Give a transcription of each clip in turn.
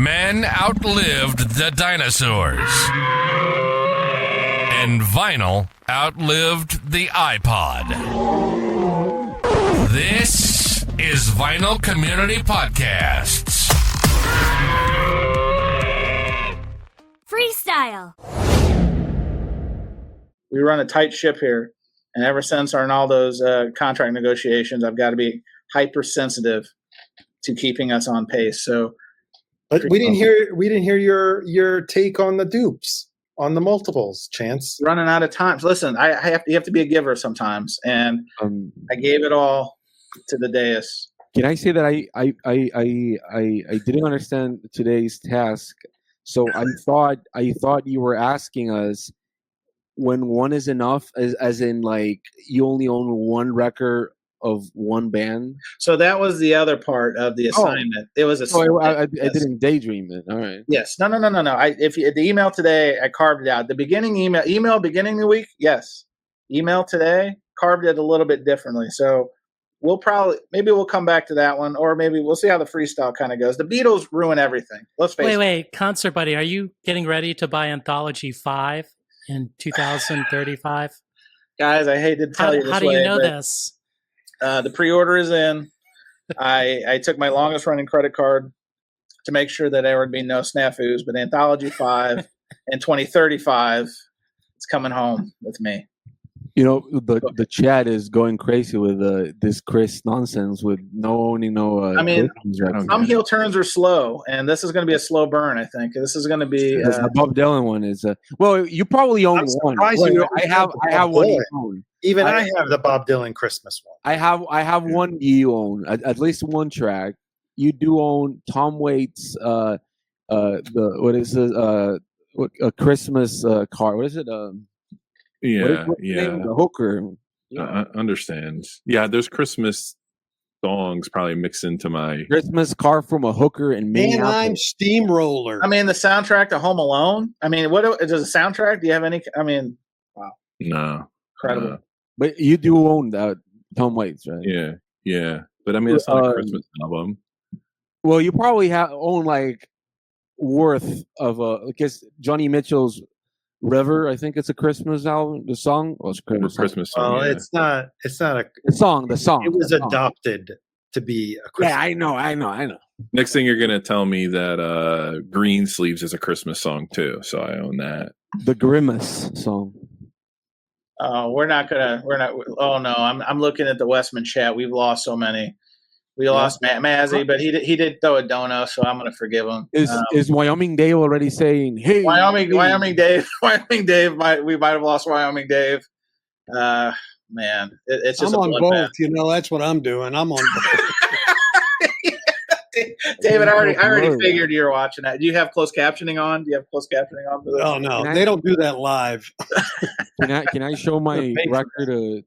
Men outlived the dinosaurs. And vinyl outlived the iPod. This is Vinyl Community Podcasts. Freestyle. We run a tight ship here, and ever since Arnaldo's contract negotiations, I've got to be hypersensitive to keeping us on pace. So, but we didn't hear your take on the dupes, on the multiples. Chance running out of time. Listen, you have to be a giver sometimes, and I gave it all to the dais. Can I say that I didn't understand today's task? So I thought you were asking us when one is enough, as in like you only own one record of one band. So that was the other part of the assignment. It was a. I didn't daydream it. All right. Yes. No. If the email today, I carved it out. The beginning email beginning of the week. Yes. Email today carved it a little bit differently. So we'll come back to that one, or maybe we'll see how the freestyle kind of goes. The Beatles ruin everything. Let's face it. Wait, Concert Buddie, are you getting ready to buy Anthology 5 in 2035? Guys, I hate to tell you this. How do you know this? The pre-order is in. I took my longest running credit card to make sure that there would be no snafus, but Anthology 5 in 2035, it's coming home with me. You know, the chat is going crazy with this Chris nonsense with no. I mean, some heel turns are slow, and this is going to be a slow burn. I think this is going to be. The Bob Dylan one is. Well, you probably own one. I have one. You own. Even I have the Bob Dylan Christmas one. I have one you own at least one track. You do own Tom Waits. A Christmas card. What is it? Yeah. The hooker. Yeah. Understands. Yeah, there's Christmas songs probably mixed into my Christmas car from a hooker and I'm Steamroller. I mean, the soundtrack to Home Alone. I mean, what is a soundtrack? Do you have any? I mean, wow. No. Incredible. But you do own that Tom Waits, right? Yeah. But I mean, it's not a Christmas album. Well, you probably own like worth of because Johnny Mitchell's River, I think it's a Christmas album. The song was Christmas song. Yeah. It's not a song. The song. It was adopted to be a Christmas. Yeah, I know. Next thing you're gonna tell me that Green Sleeves is a Christmas song too, so I own that. The Grimace song. We're not. Oh no, I'm looking at the Westman chat. We've lost so many. We lost Mazzy, but he did throw a dono, so I'm going to forgive him. Is Wyoming Dave already saying, "Hey, Wyoming Dave"? We might have lost Wyoming Dave. Man, it's just. I'm on both. You know, that's what I'm doing. I'm on both. David, I already figured you were watching that. Do you have closed captioning on? For this? Oh no, they don't do that live. Can I show my record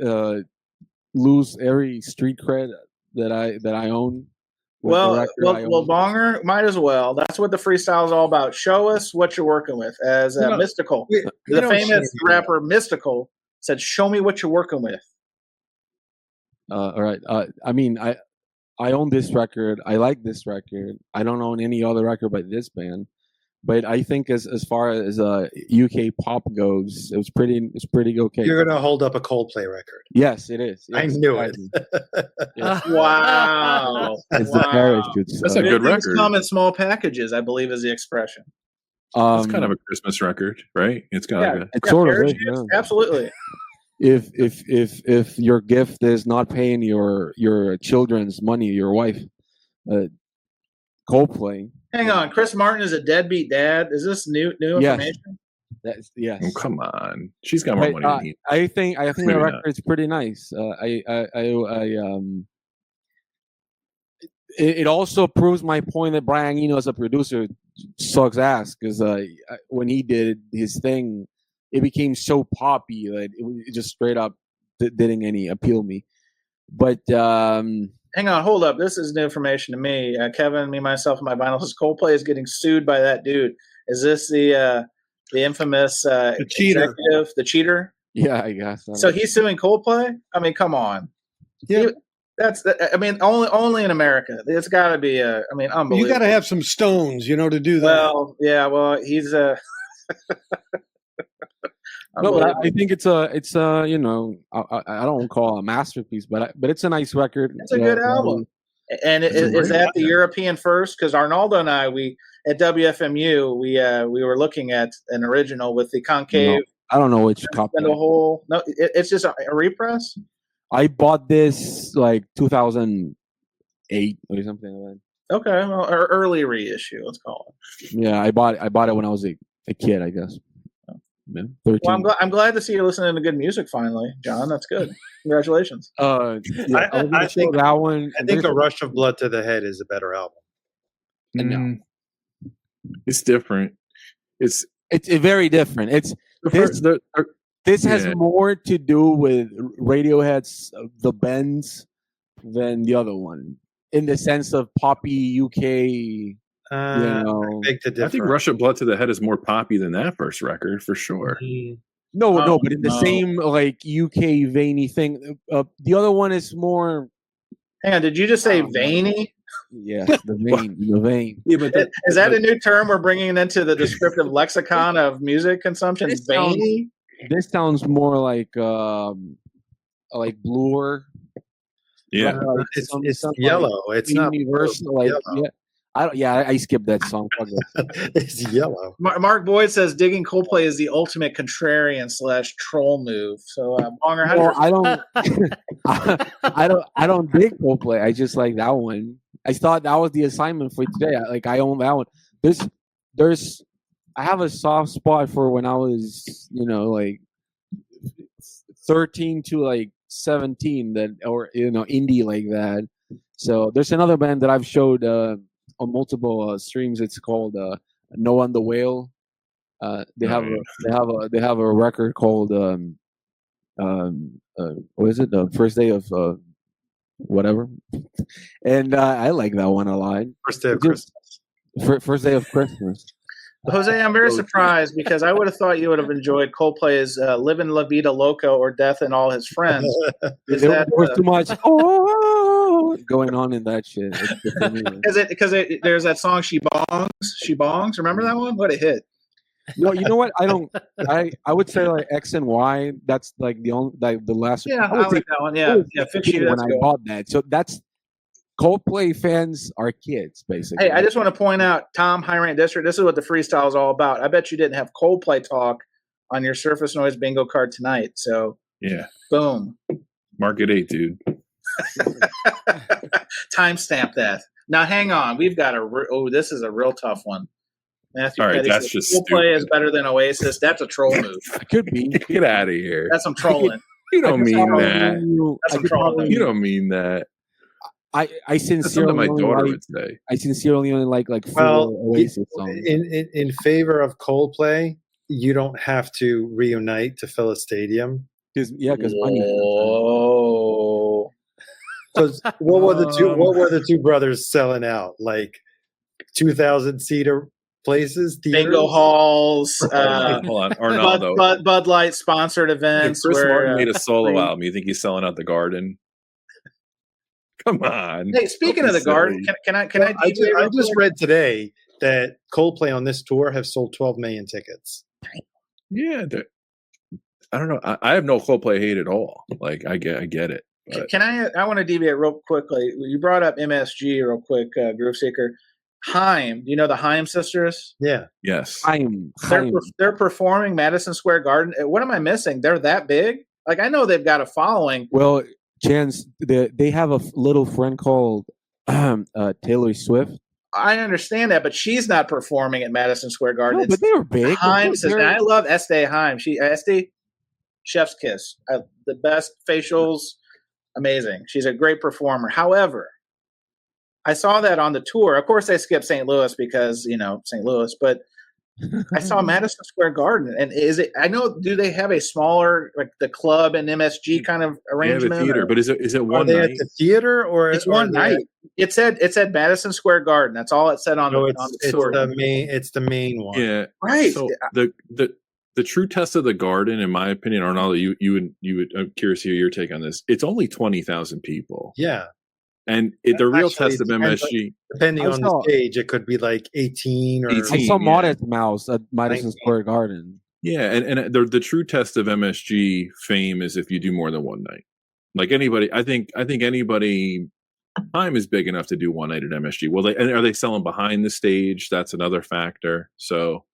to lose every street cred that I own? Well, Bonger, might as well. That's what the freestyle is all about. Show us what you're working with. As Mystical, the famous rapper Mystical said, "Show me what you're working with." All right. I mean, I own this record. I like this record. I don't own any other record by this band. But I think as far as UK pop goes, it's pretty okay. You're gonna hold up a Coldplay record. Yes, it is. Yes, I knew it. Yes. Wow, it's the Parachute. That's a good record. Come in small packages, I believe, is the expression. It's kind of a Christmas record, right? It's got it's sort of absolutely. If your gift is not paying your children's money, your wife, Coldplay. Hang on, Chris Martin is a deadbeat dad. Is this new information? Yes. Oh, come on, she's got more money than he. I think the record's pretty nice. It also proves my point that Brian Eno as a producer sucks ass because when he did his thing, it became so poppy that it just straight up didn't any appeal me. But hang on, hold up. This is new information to me. Kevin, me, myself, and my vinyl says Coldplay is getting sued by that dude. Is this the infamous the cheater? The cheater? Yeah, I guess. So he's suing Coldplay? I mean, come on. Yeah. That's I mean only in America. It's got to be unbelievable. You got to have some stones, to do that. Well, yeah. Well, he's No, but I think it's I don't call it a masterpiece, but it's a nice record. It's a good album. And is that the European first? Because Arnaldo and I, at WFMU, we were looking at an original with the concave. No, I don't know which copy. No, it's just a repress. I bought this like 2008 or something like that. Okay, well, or early reissue, let's call it. Yeah, I bought it when I was a kid, I guess. Yeah, 13. Well, I'm glad to see you're listening to good music finally, John. That's good. Congratulations. I think that one. I think A Rush of Blood to the Head is a better album. No. It's different. It's very different. This has more to do with Radiohead's The Bends than the other one, in the sense of poppy UK. Big to differ. I think Rush of Blood to the Head is more poppy than that first record for sure. No, but in the same like UK veiny thing. The other one is more. Hang on, did you just say veiny? Yes, the vein. Yeah, but is that a new term we're bringing into the descriptive lexicon of music consumption? Veiny. This sounds more like bluer. Yeah, it's yellow. It's not universal. Like I skipped that song. It's yellow. Mark Boyd says digging Coldplay is the ultimate contrarian / troll move. So, Bonger, I don't dig Coldplay. I just like that one. I thought that was the assignment for today. I own that one. I have a soft spot for when I was, like 13 to 17 indie like that. So there's another band that I've showed on multiple streams. It's called No on the Whale. They have a record called what is it? The First Day of whatever. And I like that one a lot. First Day of Christmas. First Day of Christmas. Jose, I'm very surprised because I would have thought you would have enjoyed Coldplay's "Livin' La Vida Loca" or "Death and All His Friends." There was too much going on in that shit. Because there's that song "She Bongs." Remember that one? What a hit! No, you know what? I would say X and Y. That's the only the last. Yeah, I like that one. Yeah, Fix You. When I bought that, so that's. Coldplay fans are kids, basically. Hey, I just want to point out, Tom, High Rant District, this is what the freestyle is all about. I bet you didn't have Coldplay talk on your Surface Noise bingo card tonight. So, yeah. Boom. Mark it 8, dude. Timestamp that. Now, hang on. We've got this is a real tough one. Matthew all right, Petty that's says, just Coldplay stupid. is better than Oasis. That's a troll move. It could be. Get out of here. That's some trolling. You don't mean that. That's some trolling. You don't mean that. I sincerely my daughter would say. I sincerely only like four Oasis songs. In favor of Coldplay, you don't have to reunite to fill a stadium. Because money. Oh. Because what were the two brothers selling out? 2,000-seater places, theaters? Bingo halls. Hold on, Arnaldo. Bud Light sponsored events. If Chris where Martin made a solo album, you think he's selling out the Garden? Come on. Hey, speaking of the Garden, can I just read today that Coldplay on this tour have sold 12 million tickets. Yeah, I don't know. I have no Coldplay hate at all. I get it. But. Can I want to deviate real quickly. You brought up MSG real quick, Groove Seeker. HAIM. Do you know the HAIM sisters? Yeah. Yes. HAIM. They're performing Madison Square Garden. What am I missing? They're that big? I know they've got a following. Well, Chance, they have a little friend called Taylor Swift. I understand that, but she's not performing at Madison Square Garden. No, but they were big. HAIM says, and I love Estee HAIM. Estee, chef's kiss. The best facials, amazing. She's a great performer. However, I saw that on the tour. Of course, they skipped St. Louis because, St. Louis, but I saw Madison Square Garden. And I know, do they have a smaller, the club and MSG kind of arrangement? They have a theater, but is it one night? Are they at the theater or it's one night? It said Madison Square Garden. That's all it said on the tour. It's the main one. Yeah. Right. So the the true test of the garden, in my opinion, Arnaldo, you would. I'm curious to hear your take on this. It's only 20,000 people. Yeah. And the real Actually, test of it depends MSG, Depending I on saw- the stage, it could be like 18 or 18. I saw yeah. Modest Mouse at Madison 19. Square Garden. yeah, and the true test of MSG fame is if you do more than one night. Like anybody, I think anybody, HAIM is big enough to do one night at MSG. Well, are they selling behind the stage? That's another factor. So,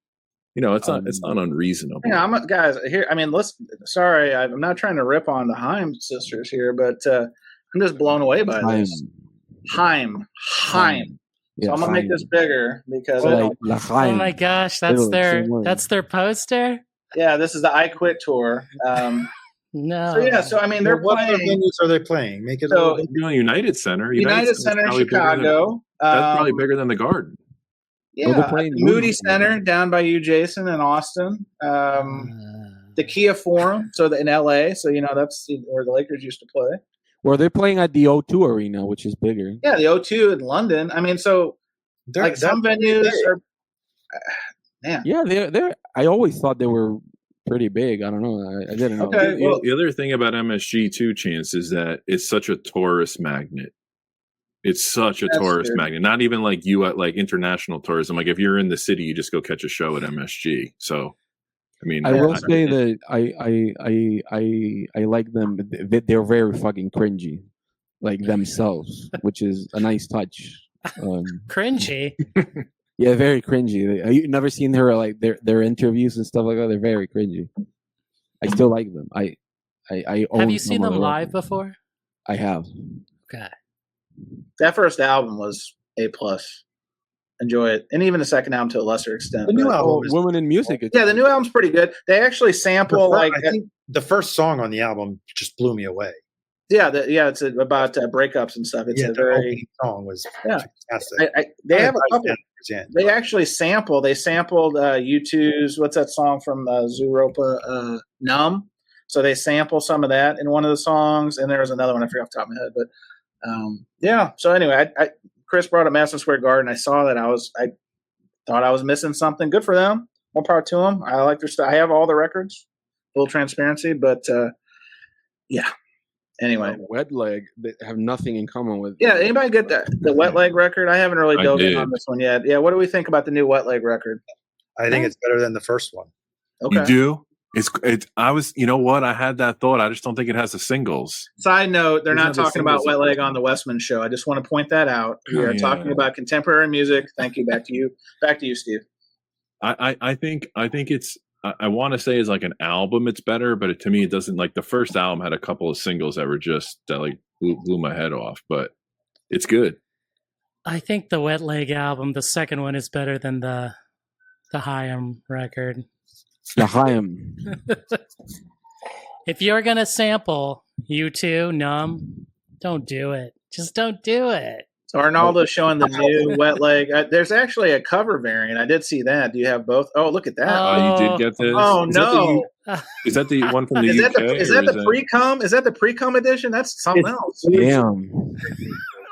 it's not unreasonable. Yeah, guys here. I mean, sorry, I'm not trying to rip on the HAIM sisters here, but I'm just blown away by this. HAIM. Yeah, So I'm gonna make this bigger because like La Oh HAIM. my gosh, that's Literally, their same word. that's their poster. yeah, this is the I Quit tour. No. So I mean, they're what other playing venues are they playing? Make it a So- little bit. United Center. United Center's Center in probably bigger than- Chicago. that's probably bigger than the Garden. Yeah, Well, they're playing Moody Moody Center down by you, Jason, in Austin. The Kia Forum, in LA. So that's where the Lakers used to play. Well, they're playing at the O2 Arena, which is bigger. Yeah, the O2 in London. I mean, so like some venues are. Man. Yeah, they're. I always thought they were pretty big. I don't know. I didn't know. Okay. well- The other thing about MSG too, Chance, is that it's such a tourist magnet. It's such a That's tourist true. magnet. Not even like like international tourism. Like if you're in the city, you just go catch a show at MSG. So, I mean, I will say that I like them. They're very fucking cringy, like themselves, which is a nice touch. Cringy. Yeah, very cringy. You never seen their interviews and stuff like that. They're very cringy. I still like them. I own Have you some seen of them their live records. before? I have. Okay. That first album was A+. Enjoy it, and even the second album to a lesser extent. The new but- album is- Women in Music. Yeah, the new album's pretty good. They actually sample I think the first song on the album just blew me away. it's about breakups and stuff. It's Yeah, a the very opening song was Yeah. fantastic. they have a couple. Yeah. They actually sampled. They sampled U2's what's that song from Zooropa, Numb. So they sample some of that in one of the songs, and there was another one I forgot off the top of my head. But yeah. So anyway, Chris brought up Madison Square Garden. I saw that. I thought I was missing something. Good for them. More power to them. I like their stuff. I have all the records. Full transparency, but yeah. Anyway, Wet Leg. They have nothing in common with. yeah. Anybody get the Wet Leg record? I haven't really I dove in did. on this one yet. Yeah. What do we think about the new Wet Leg record? I think it's better than the first one. Okay. You do. It's. I was. You know what? I had that thought. I just don't think it has the singles. Side note, they're These not are the talking about singles. Wet Leg on the Westman show. I just want to point that out. We Oh, are yeah. talking about contemporary music. Thank you. Back to you. Back to you, Steve. I think it's. I want to say is like an album. It's better, but to me, it doesn't. Like the first album had a couple of singles that were just that like blew my head off. But it's good. I think the Wet Leg album, the second one, is better than the HAIM record. The HAIM. If you're gonna sample U2, Numb, don't do it. Just don't do it. So Arnaldo's showing the new Wet Leg. There's actually a cover variant. I did see that. Do you have both? Oh, look at that. Oh, you did get this. Oh, Is that no. Is that the one from the Is UK? that the pre-cum? Is that the pre-cum edition? That's something else. Damn.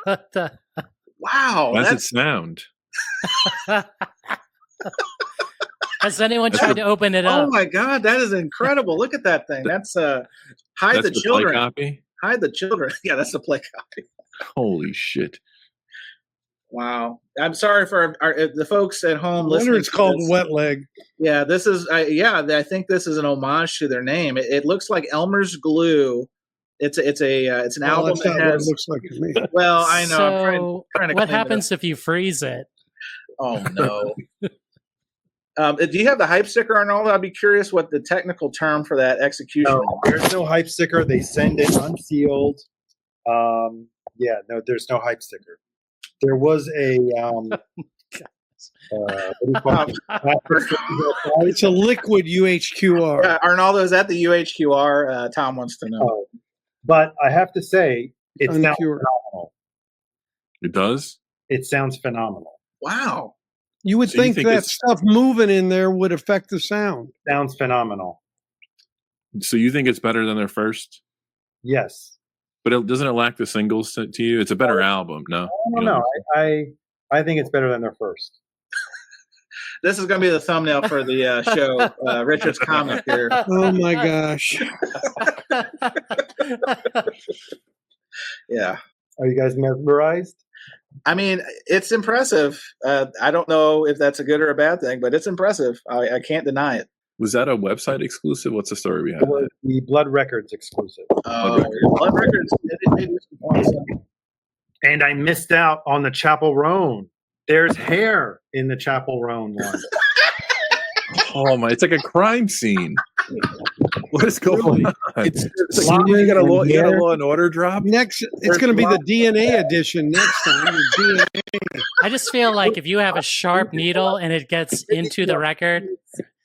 What the? Wow. How's it That's sound? Has anyone tried to open it oh up? my God, that is incredible. Look at that thing. That's hide That's the the play children. copy. Hide the children. Yeah, that's the play copy. Holy shit! Wow. I'm sorry for the folks at home I listening. wonder it's to called this. Wet Leg. Yeah, this is. I think this is an homage to their name. It looks like Elmer's Glue. It's an Well, album that's that not what it has. looks like to me. Well, I know. I'm So, trying to what clean it happens if you freeze it? up. Oh no. Do you have the hype sticker, Arnaldo? I'd be curious what the technical term for that execution. No, there's no hype sticker. They send it unsealed. Yeah, no, there's no hype sticker. There was a what do you call it? It's a liquid UHQR. Arnaldo, is that the UHQR? Tom wants to know. Oh, but I have to say, it sounds Unpure. phenomenal. It does. It sounds phenomenal. Wow. You would So you think think that it's- stuff moving in there would affect the sound. Sounds phenomenal. So you think it's better than their first? Yes. But doesn't it lack the singles to you? It's a better album. No. I don't know. I think it's better than their first. This is going to be the thumbnail for the show. Richard's comic here. Oh my gosh. Yeah. Are you guys mesmerized? I mean, it's impressive. I don't know if that's a good or a bad thing, but it's impressive. I can't deny it. Was that a website exclusive? What's the story behind It was that? the Blood Records exclusive. Blood Records. They do some fun stuff. And I missed out on the Chapel Roan. There's hair in the Chapel Roan one. Oh my! It's like a crime scene. What is going on? It's like, you got a Law and Order drop. Next, it's going to be the DNA edition next time. The DNA. I just feel like if you have a sharp needle and it gets into the record,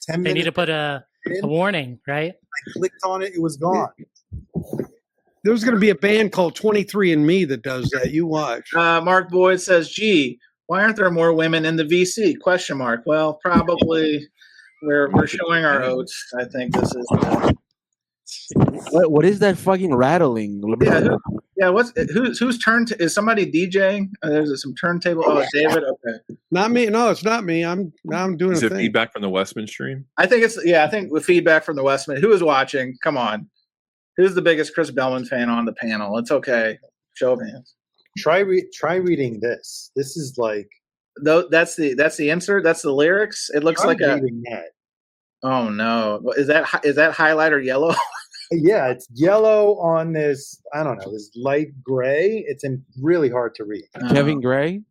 10 they need to minutes put a warning, right? I clicked on it, it was gone. There's going to be a band called 23andMe that does that. You watch. Mark Boyd says, "Gee, why aren't there more women in the VC?" Question mark. Well, probably we're showing our oats. I think this is. what is that fucking rattling? Yeah, whose turn is somebody DJing? There's some turntable. Oh, David. Okay. Not me. No, it's not me. I'm doing Is a it thing. feedback from the Westman stream? I think with feedback from the Westman. Who is watching? Come on. Who's the biggest Chris Bellman fan on the panel? It's okay. Show of hands. Try reading this. This is like That's the insert. That's the lyrics. It looks like a. reading that. Oh no! Is that highlighter yellow? Yeah, it's yellow on this. I don't know, this light gray. It's really hard to read. Kevin Gray.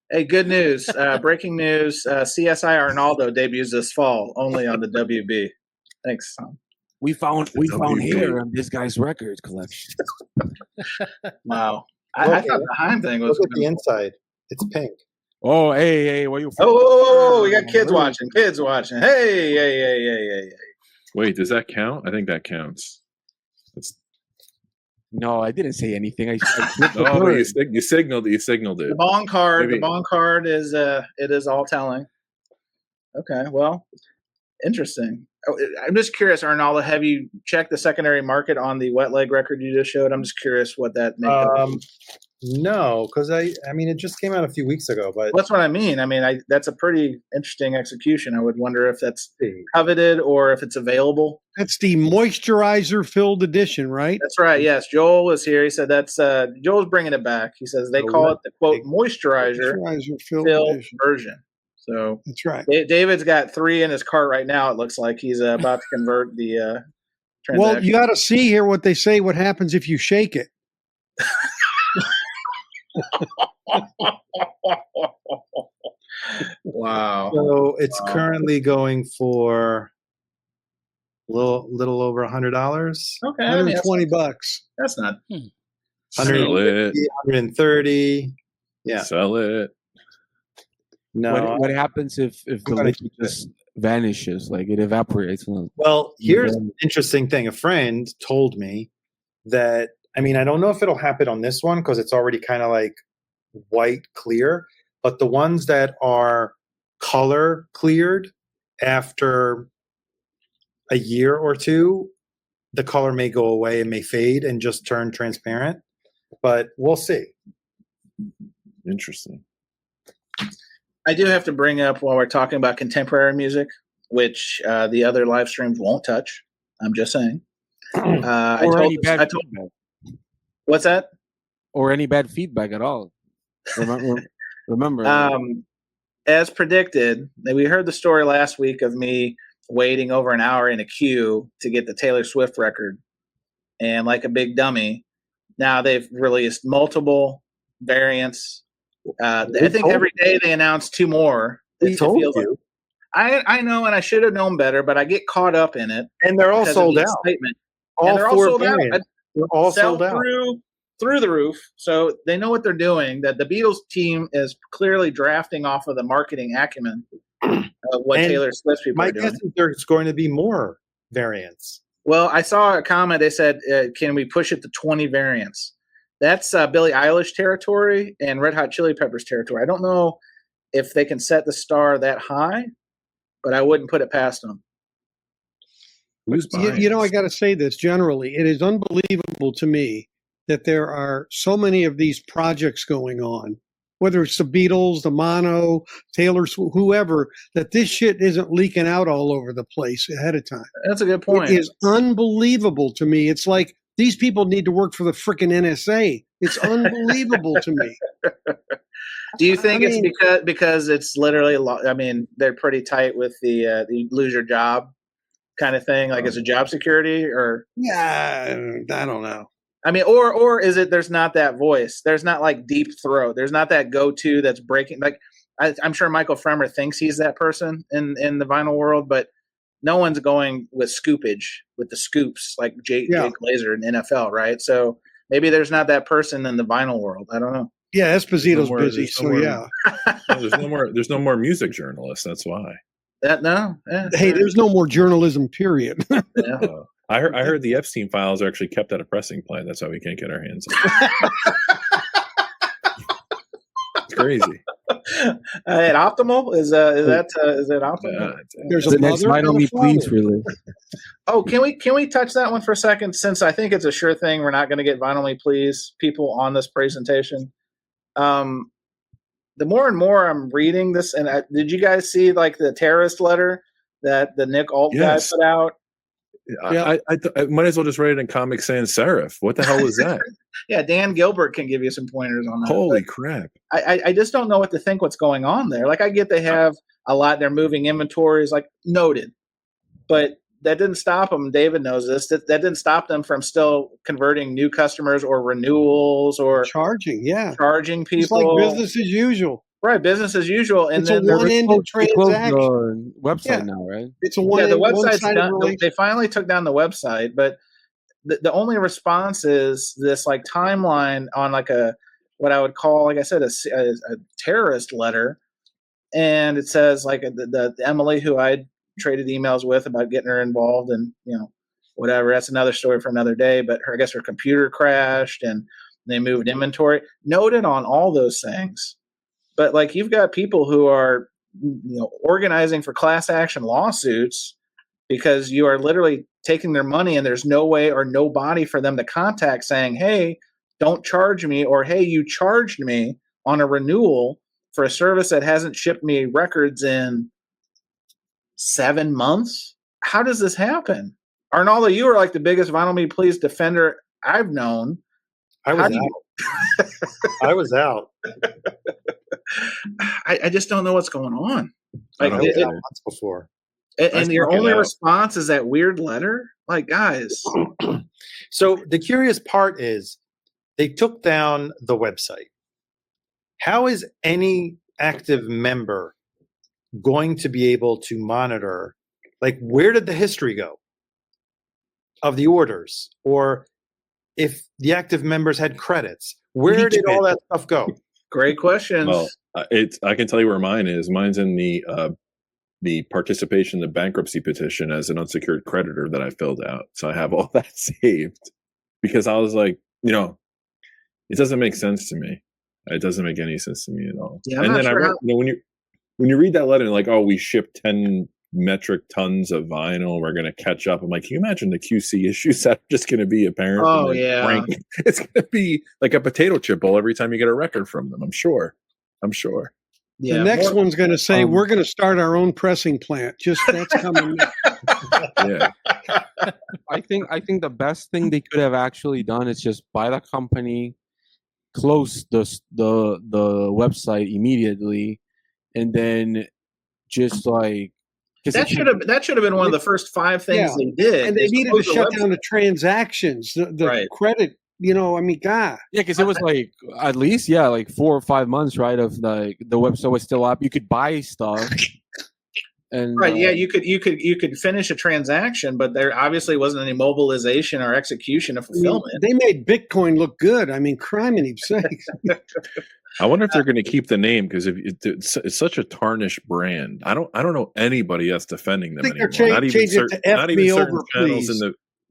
Hey, good news! Breaking news: CSI Arnaldo debuts this fall, only on the WB. Thanks, Tom. We found hair on this guy's records collection. Wow, I thought the HAIM thing was. Look at the inside. It's pink. Oh, hey, what you? Oh, we got kids watching. Hey. Wait, does that count? I think that counts. No, I didn't say anything. I Oh, you signaled it. The bong card. Maybe. The bong card is it is all telling. Okay, well, interesting. I'm just curious, Arnaldo. Have you checked the secondary market on the Wet Leg record you just showed? I'm just curious what that makes. No, because I mean, it just came out a few weeks ago. But That's what I mean. I mean, that's a pretty interesting execution. I would wonder if that's coveted or if it's available. That's the moisturizer filled edition, right? That's right. Yes, Joel was here. He said that's Joel's bringing it back. He says they call it the quote moisturizer Filled filled edition. version. So That's right. David's got 3 in his cart right now. It looks like he's about to convert the transaction. Well, you got to see here what they say. What happens if you shake it? Wow. so it's Wow. currently going for a little over $100. Okay, I mean, $120. that's not. Sell it. 130. Yeah. Sell it. No. What happens if the gotta liquid just vanishes, like it evaporates? Well, here's Yeah. an interesting thing. A friend told me that, I mean, I don't know if it'll happen on this one because it's already kind of like white clear, but the ones that are color cleared after a year or two, the color may go away and may fade and just turn transparent, but we'll see. Interesting. I do have to bring up while we're talking about contemporary music, which the other live streams won't touch. I'm just saying. Or any bad I told, feedback. what's that? Or any bad feedback at all. Remember. As predicted, we heard the story last week of me waiting over an hour in a queue to get the Taylor Swift record. And like a big dummy, now they've released multiple variants. I think every day they announce 2 more. They told feels you. I know, and I should have known better, but I get caught up in it. And they're all because of sold the out. excitement. All And they're all 4 sold out. variants. They're all Sell sold out. through the roof. So they know what they're doing. That the Beatles team is clearly drafting off of the marketing acumen of what And Taylor Swift people My are doing. guess is there's going to be more variants. Well, I saw a comment. They said, "Can we push it to 20 variants?" That's Billie Eilish territory and Red Hot Chili Peppers territory. I don't know if they can set the star that high, but I wouldn't put it past them. Who's buying You know, I this? got to say this generally. It is unbelievable to me that there are so many of these projects going on whether it's the Beatles, the Mono, Taylor Swift, whoever, that this shit isn't leaking out all over the place ahead of time. That's a good point. It is unbelievable to me. It's like these people need to work for the freaking NSA. It's unbelievable to me. Do you think it's because it's literally? I mean, they're pretty tight with the you lose your job kind of thing. Like it's a job security, or Yeah, I don't know. I mean, or is it? There's not that voice. There's not like deep throat. There's not that go-to that's breaking. Like I'm sure Michael Fremer thinks he's that person in the vinyl world, but no one's going with scoopage with the scoops like Jake Glazer in NFL, right? So maybe there's not that person in the vinyl world. I don't know. Yeah, Esposito's busy, so yeah. There's no more music journalists. That's why. Hey, there's no more journalism. Period. Yeah. I heard the Epstein files are actually kept at a pressing plant. That's why we can't get our hands on it. It's crazy. At Optimal is that Optimal? There's the next Vinyl Me Please release. Oh, can we touch that one for a second? Since I think it's a sure thing, we're not going to get Vinyl Me Please people on this presentation. The more and more I'm reading this, and did you guys see like the terrorist letter that the Nick Alt guy put out? I might as well just write it in Comic Sans Serif. What the hell is that? Yeah, Dan Gilbert can give you some pointers on that. Holy crap. I just don't know what to think what's going on there. Like I get they have a lot, they're moving inventories, like noted. But that didn't stop them. David knows this. That didn't stop them from still converting new customers or renewals or charging people. It's like business as usual. Right, business as usual. And it's then a one-ended transaction. Website now, right? It's a one. The website's done. They finally took down the website, but the only response is this like timeline on like what I would call, like I said, a terrorist letter, and it says like the Emily who I traded emails with about getting her involved and whatever. That's another story for another day. But I guess her computer crashed and they moved inventory. Noted on all those things. But like you've got people who are organizing for class action lawsuits because you are literally taking their money and there's no way or nobody for them to contact saying, hey, don't charge me, or hey, you charged me on a renewal for a service that hasn't shipped me records in 7 months. How does this happen? Arnaldo, you are like the biggest Vinyl Me Please defender I've known. I was out. I just don't know what's going on. Like months before. And your only response is that weird letter? Like, guys. So the curious part is they took down the website. How is any active member going to be able to monitor, like, where did the history go of the orders? Or if the active members had credits, where did all that stuff go? Great questions. Well, I can tell you where mine is. Mine's in the participation in the bankruptcy petition as an unsecured creditor that I filled out. So I have all that saved because I was like, it doesn't make sense to me. It doesn't make any sense to me at all. Yeah, and then I read, when you read that letter, like, oh, we shipped 10 metric tons of vinyl, we're going to catch up. I'm like, can you imagine the QC issues that are just going to be apparent? Oh, yeah. It's going to be like a potato chip bowl every time you get a record from them. I'm sure. Yeah, the next one's going to say, we're going to start our own pressing plant. Just that's coming. Yeah. I think the best thing they could have actually done is just buy the company, close the website immediately, and then just like that should have been one of the first 5 things they did. And they needed to shut down the transactions, the credit. God. Yeah, because it was like at least like 4 or 5 months, right? Of like the website was still up. You could buy stuff. And you could finish a transaction, but there obviously wasn't any mobilization or execution of fulfillment. They made Bitcoin look good. Criminy sakes. I wonder if they're going to keep the name because it's such a tarnished brand. I don't know anybody that's defending them anymore.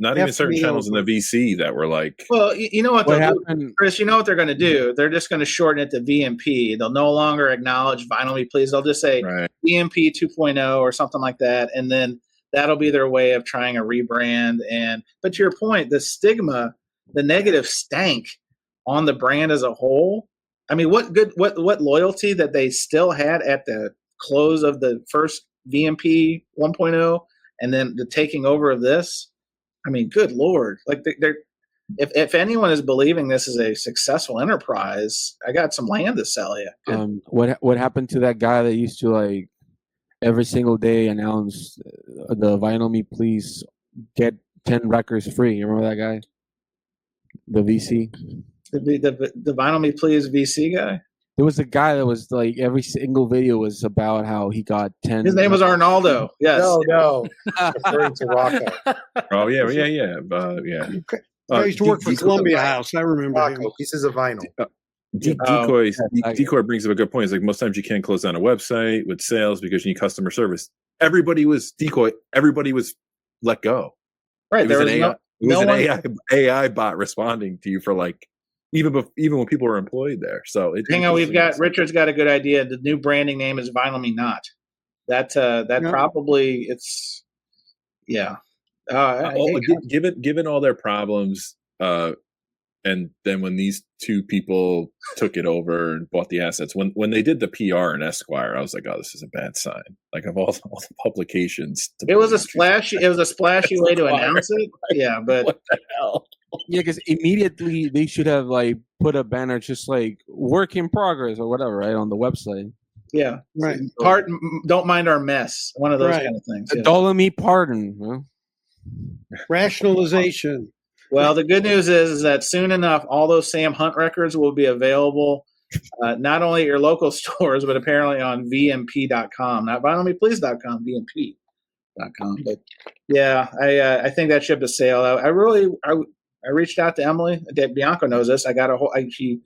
Not even certain channels in the VC that were like. Well, you know what do, Chris? You know what they're going to do? They're just going to shorten it to VMP. They'll no longer acknowledge Vinyl Me Please. They'll just say VMP 2.0 or something like that, and then that'll be their way of trying a rebrand. But to your point, the stigma, the negative stank on the brand as a whole I mean, what loyalty that they still had at the close of the first VMP 1.0, and then the taking over of this. I mean, good Lord. Like, they're if anyone is believing this is a successful enterprise, I got some land to sell you. What happened to that guy that used to like every single day announce the Vinyl Me Please get 10 records free? You remember that guy? The VC? The Vinyl Me Please VC guy? There was a guy that was like every single video was about how he got 10. His name was Arnaldo. Yes. No. Referring to Rocco. Oh yeah. Yeah. I used to work for Columbia House. I remember him. Rocco, pieces of vinyl. Decoy brings up a good point. It's like most times you can't close down a website with sales because you need customer service. Everybody was Decoy. Everybody was let go. Right. It was an AI bot responding to you for like even when people were employed there. So hang on, Richard's got a good idea. The new branding name is Vinyl Me Not. Probably it's yeah. Given all their problems, and then when these two people took it over and bought the assets, when they did the PR in Esquire, I was like, oh, this is a bad sign. Like of all the publications, it was a splashy way to announce it. Yeah, but what the hell? Yeah, because immediately they should have like put a banner just like work in progress or whatever, right, on the website. Yeah, right. Don't mind our mess. One of those kind of things. Yeah. Dolomite pardon. Huh? Rationalization. Well, the good news is that soon enough, all those Sam Hunt records will be available not only at your local stores, but apparently on vmp.com, not vinylmeplease.com, vmp.com. But yeah, I think that ship is sailed. I reached out to Emily. Bianco knows this. She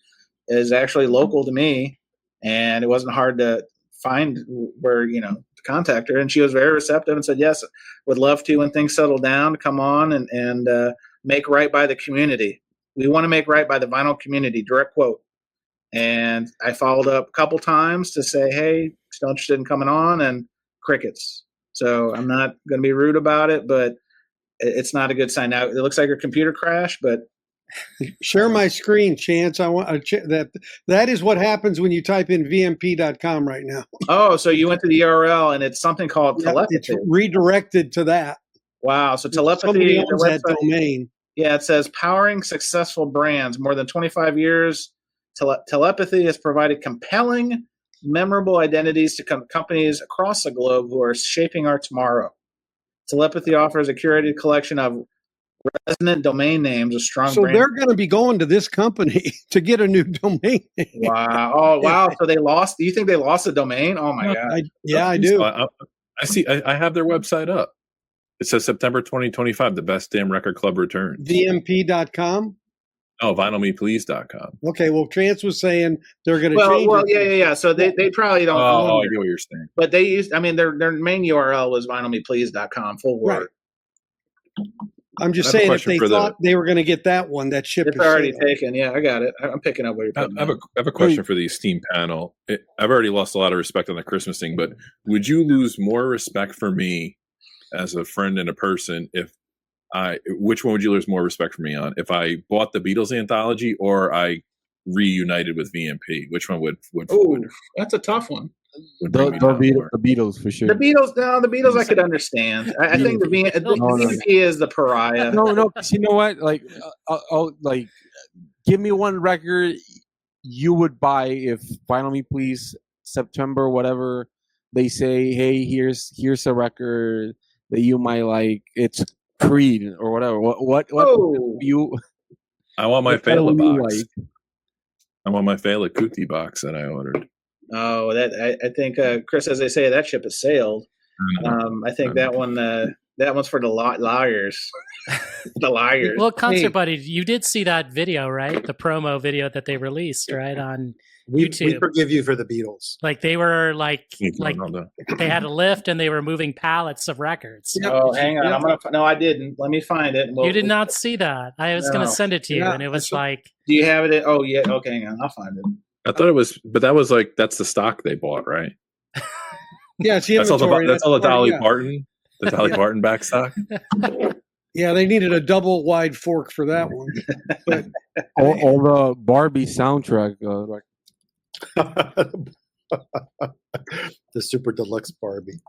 is actually local to me, and it wasn't hard to find where, to contact her. And she was very receptive and said, yes, would love to when things settle down, come on and make right by the community. We want to make right by the vinyl community, direct quote. And I followed up a couple times to say, hey, still interested in coming on, and crickets. So I'm not going to be rude about it, but it's not a good sign. Now, it looks like her computer crashed, but share my screen, Chance. I want that is what happens when you type in vmp.com right now. Oh, so you went to the URL and it's something called telepathy. It's redirected to that. Wow. So telepathy, somebody owns that domain. Yeah, it says powering successful brands, more than 25 years. Telepathy has provided compelling, memorable identities to companies across the globe who are shaping our tomorrow. Telepathy offers a curated collection of resonant domain names with strong so brand. They're going to be going to this company to get a new domain name. Wow. Oh, wow. So they lost. Do you think they lost the domain? Oh, my God. I do. I see. I have their website up. It says September 2025, the Best Damn Record Club returns. VMP.com? Oh, vinylmeplease.com. Okay, well, Chance was saying they're going to change it. Well, yeah. So they probably don't. Oh, I get what you're saying. But they used, their main URL was vinylmeplease.com, full word. Right. I'm just saying if they thought they were going to get that one, that ship is already taken. Yeah, I got it. I'm picking up what you're putting. I have a question for the esteemed panel. I've already lost a lot of respect on the Christmas thing, but would you lose more respect for me as a friend and a person which one would you lose more respect for me on? If I bought the Beatles Anthology or I reunited with VMP? Which one would that's a tough one. The Beatles for sure. The Beatles I could understand. I think the VMP is the pariah. No, you know what? Like, give me one record you would buy if Vinyl Me Please September whatever they say. Hey, here's a record that you might like. It's Creed or whatever. What you? I want my Fela box. Like? I want my Fela Kuti box that I ordered. Oh, I think Chris, as they say, that ship has sailed. I think that one's for the liars. The liars. Well, Concert Buddy, you did see that video, right? The promo video that they released, right, on YouTube. We forgive you for the Beatles. Like they were like they had a lift and they were moving pallets of records. Oh, hang on. No, I didn't. Let me find it. You did not see that. I was going to send it to you, and it was like. Do you have it? Oh, yeah. Okay, hang on. I'll find it. I thought it was, but that was like that's the stock they bought, right? Yeah, it's that's all the Dolly Parton, the Dolly Parton back stock. Yeah, they needed a double wide fork for that one. But all the Barbie soundtrack. The super deluxe Barbie.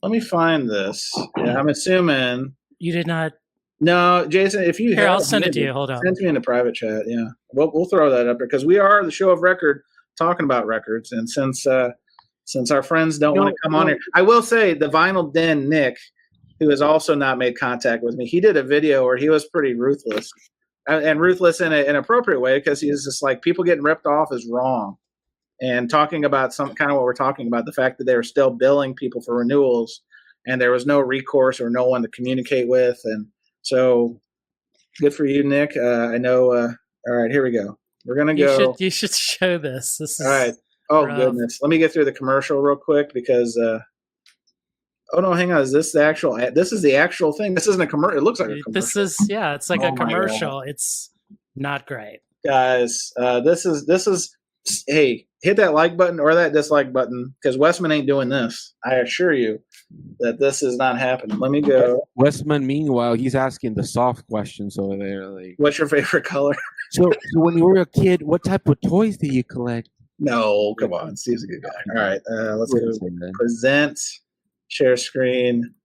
Let me find this. Yeah, I'm assuming. You did not. No, Jason, if you Here, have, I'll send it to you. Hold on. Send it to me in the private chat. Yeah, we'll throw that up there because we are the show of record talking about records, and since our friends don't want to come on here, I will say the Vinyl Den Nick, who has also not made contact with me, he did a video where he was pretty ruthless, and ruthless in an appropriate way because he's just like people getting ripped off is wrong, and talking about some kind of what we're talking about, the fact that they were still billing people for renewals, and there was no recourse or no one to communicate with, and so good for you, Nick. I know. All right, here we go. We're gonna go. You should show this. This is all right. Oh rough. goodness. Let me get through the commercial real quick because. Oh no, hang on. Is this the actual? This is the actual thing. This isn't a commercial. It looks like a commercial. This is it's like Oh a my commercial. God. It's not great. Guys, this is. Hey, hit that like button or that dislike button because Westman ain't doing this. I assure you that this is not happening. Let me go. Westman, meanwhile, he's asking the soft questions over there. Like, What's your favorite color? so when you were a kid, what type of toys did you collect? No, come on. Steve's a good guy. All right, let's go. Present, share screen.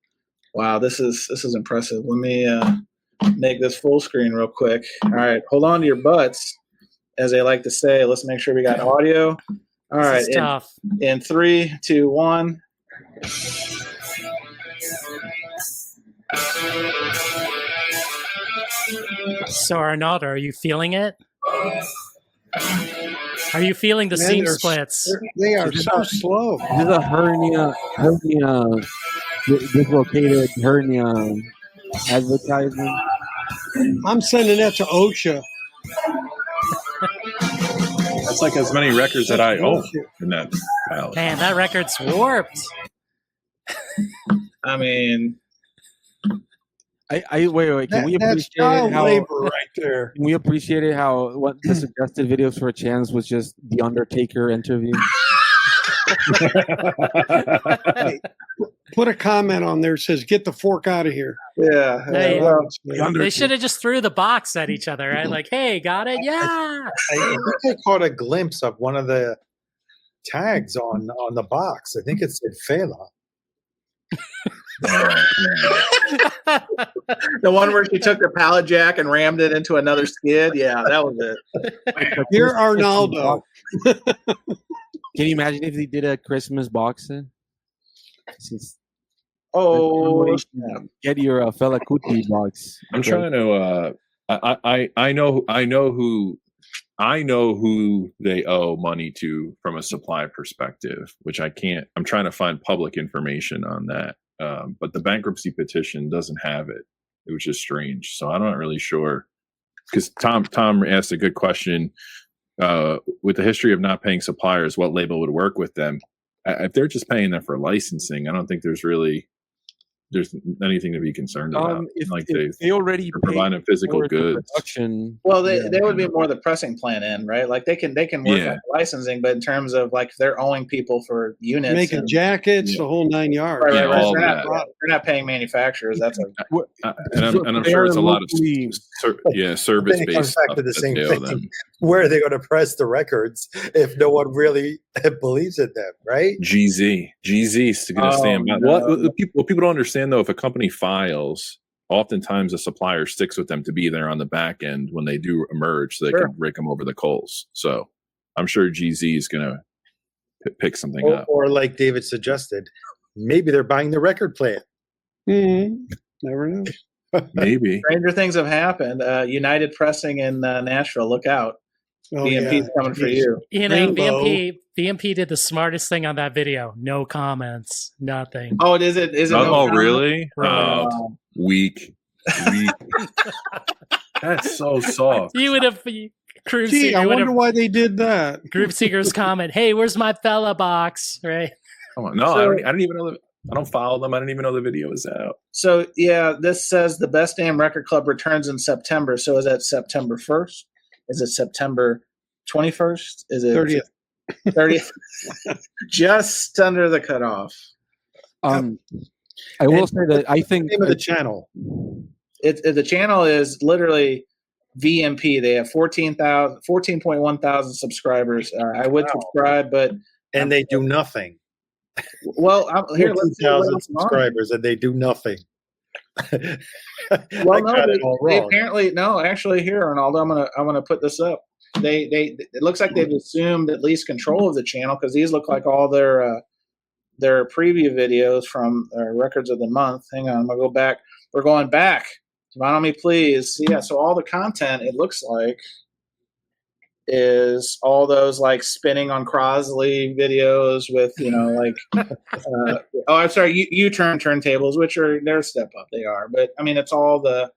Wow, this is impressive. Let me make this full screen real quick. All right, hold on to your butts, as they like to say. Let's make sure we got audio. All right, This is tough. in 3, 2, 1. So Arnaldo, are you feeling it? Are you feeling the Man, seam they're- splits? They are so slow. This is a hernia dislocated hernia advertisement. I'm sending that to OSHA. That's like as many records that I own Bullshit. in that pile. Man, that record's warped. I mean, I wait. Can we That's appreciate child how? labor right there. Can we appreciate it how what the suggested videos for a chance was just the Undertaker interview? Hey, put a comment on there that says, "Get the fork out of here." yeah. Hey, well, They should have just threw the box at each other, right? Like, hey, got it? Yeah. I think I caught a glimpse of one of the tags on the box. I think it's Fela. the one where she took the pallet jack and rammed it into another skid. Yeah, that was it. You're Arnaldo. Can you imagine if they did a Christmas box then? Since Oh, get your Fela Kuti box. I'm trying to. I know who they owe money to from a supply perspective, which I can't. I'm trying to find public information on that, but the bankruptcy petition doesn't have it, which is strange. So I'm not really sure. Because Tom asked a good question. With the history of not paying suppliers, what label would work with them? If they're just paying them for licensing, I don't think there's anything to be concerned about. If they already they're providing physical for the goods. production, well, they would be more the pressing plant end, right? Like they can work Yeah. on licensing, but in terms of like they're owing people for units, Making and, jackets, Yeah. the whole 9 yards. right, Yeah, right, all they're, that. they're not paying manufacturers. That's a And I'm sure it's a lot of service Then it comes based back stuff to the that same they owe thing. them. Where are they going to press the records if no one really believes in them, right? GZ is going to stand by. no. What people don't understand though, if a company files, oftentimes a supplier sticks with them to be there on the back end when they do emerge, so they Sure. can rake them over the coals. So I'm sure GZ is going to pick something up. Or like David suggested, maybe they're buying the record plant. Mhm. Never know. Maybe. stranger things have happened. United Pressing in Nashville, look out! Oh, BMP's coming for you. You know, Rainbow. VMP did the smartest thing on that video. No comments. Nothing. Oh, is it? Oh, no comment? really? Right. Oh, weak. That's so soft. You would have Groove Gee, I Seeker would wonder have why they did that. Groove Seeker's comment, hey, where's my fella box? Right. Come on. No, So- I don't even know. I don't follow them. I didn't even know the video was out. So yeah, this says the Best Damn Record Club returns in September. So is that September 1st? Is it September 21st? Is it 30th. 30th? Just under the cutoff. I will say that I think Name of the channel. The channel is literally VMP. They have 14.1 thousand subscribers. I would subscribe, but And they do nothing. well, here let's see what 2,000 else is on. subscribers, and they do nothing. Well, I no, got it all they wrong. apparently no. Actually, here, Arnaldo, I'm gonna put this up. It looks like they've assumed at least control of the channel because these look like all their preview videos from records of the month. Hang on, I'm gonna go back. We're going back. Come on me, please. Yeah, so all the content it looks like is all those like spinning on Crosley videos with I'm sorry, U-turn turntables, which are their step up. They are, but I mean it's all the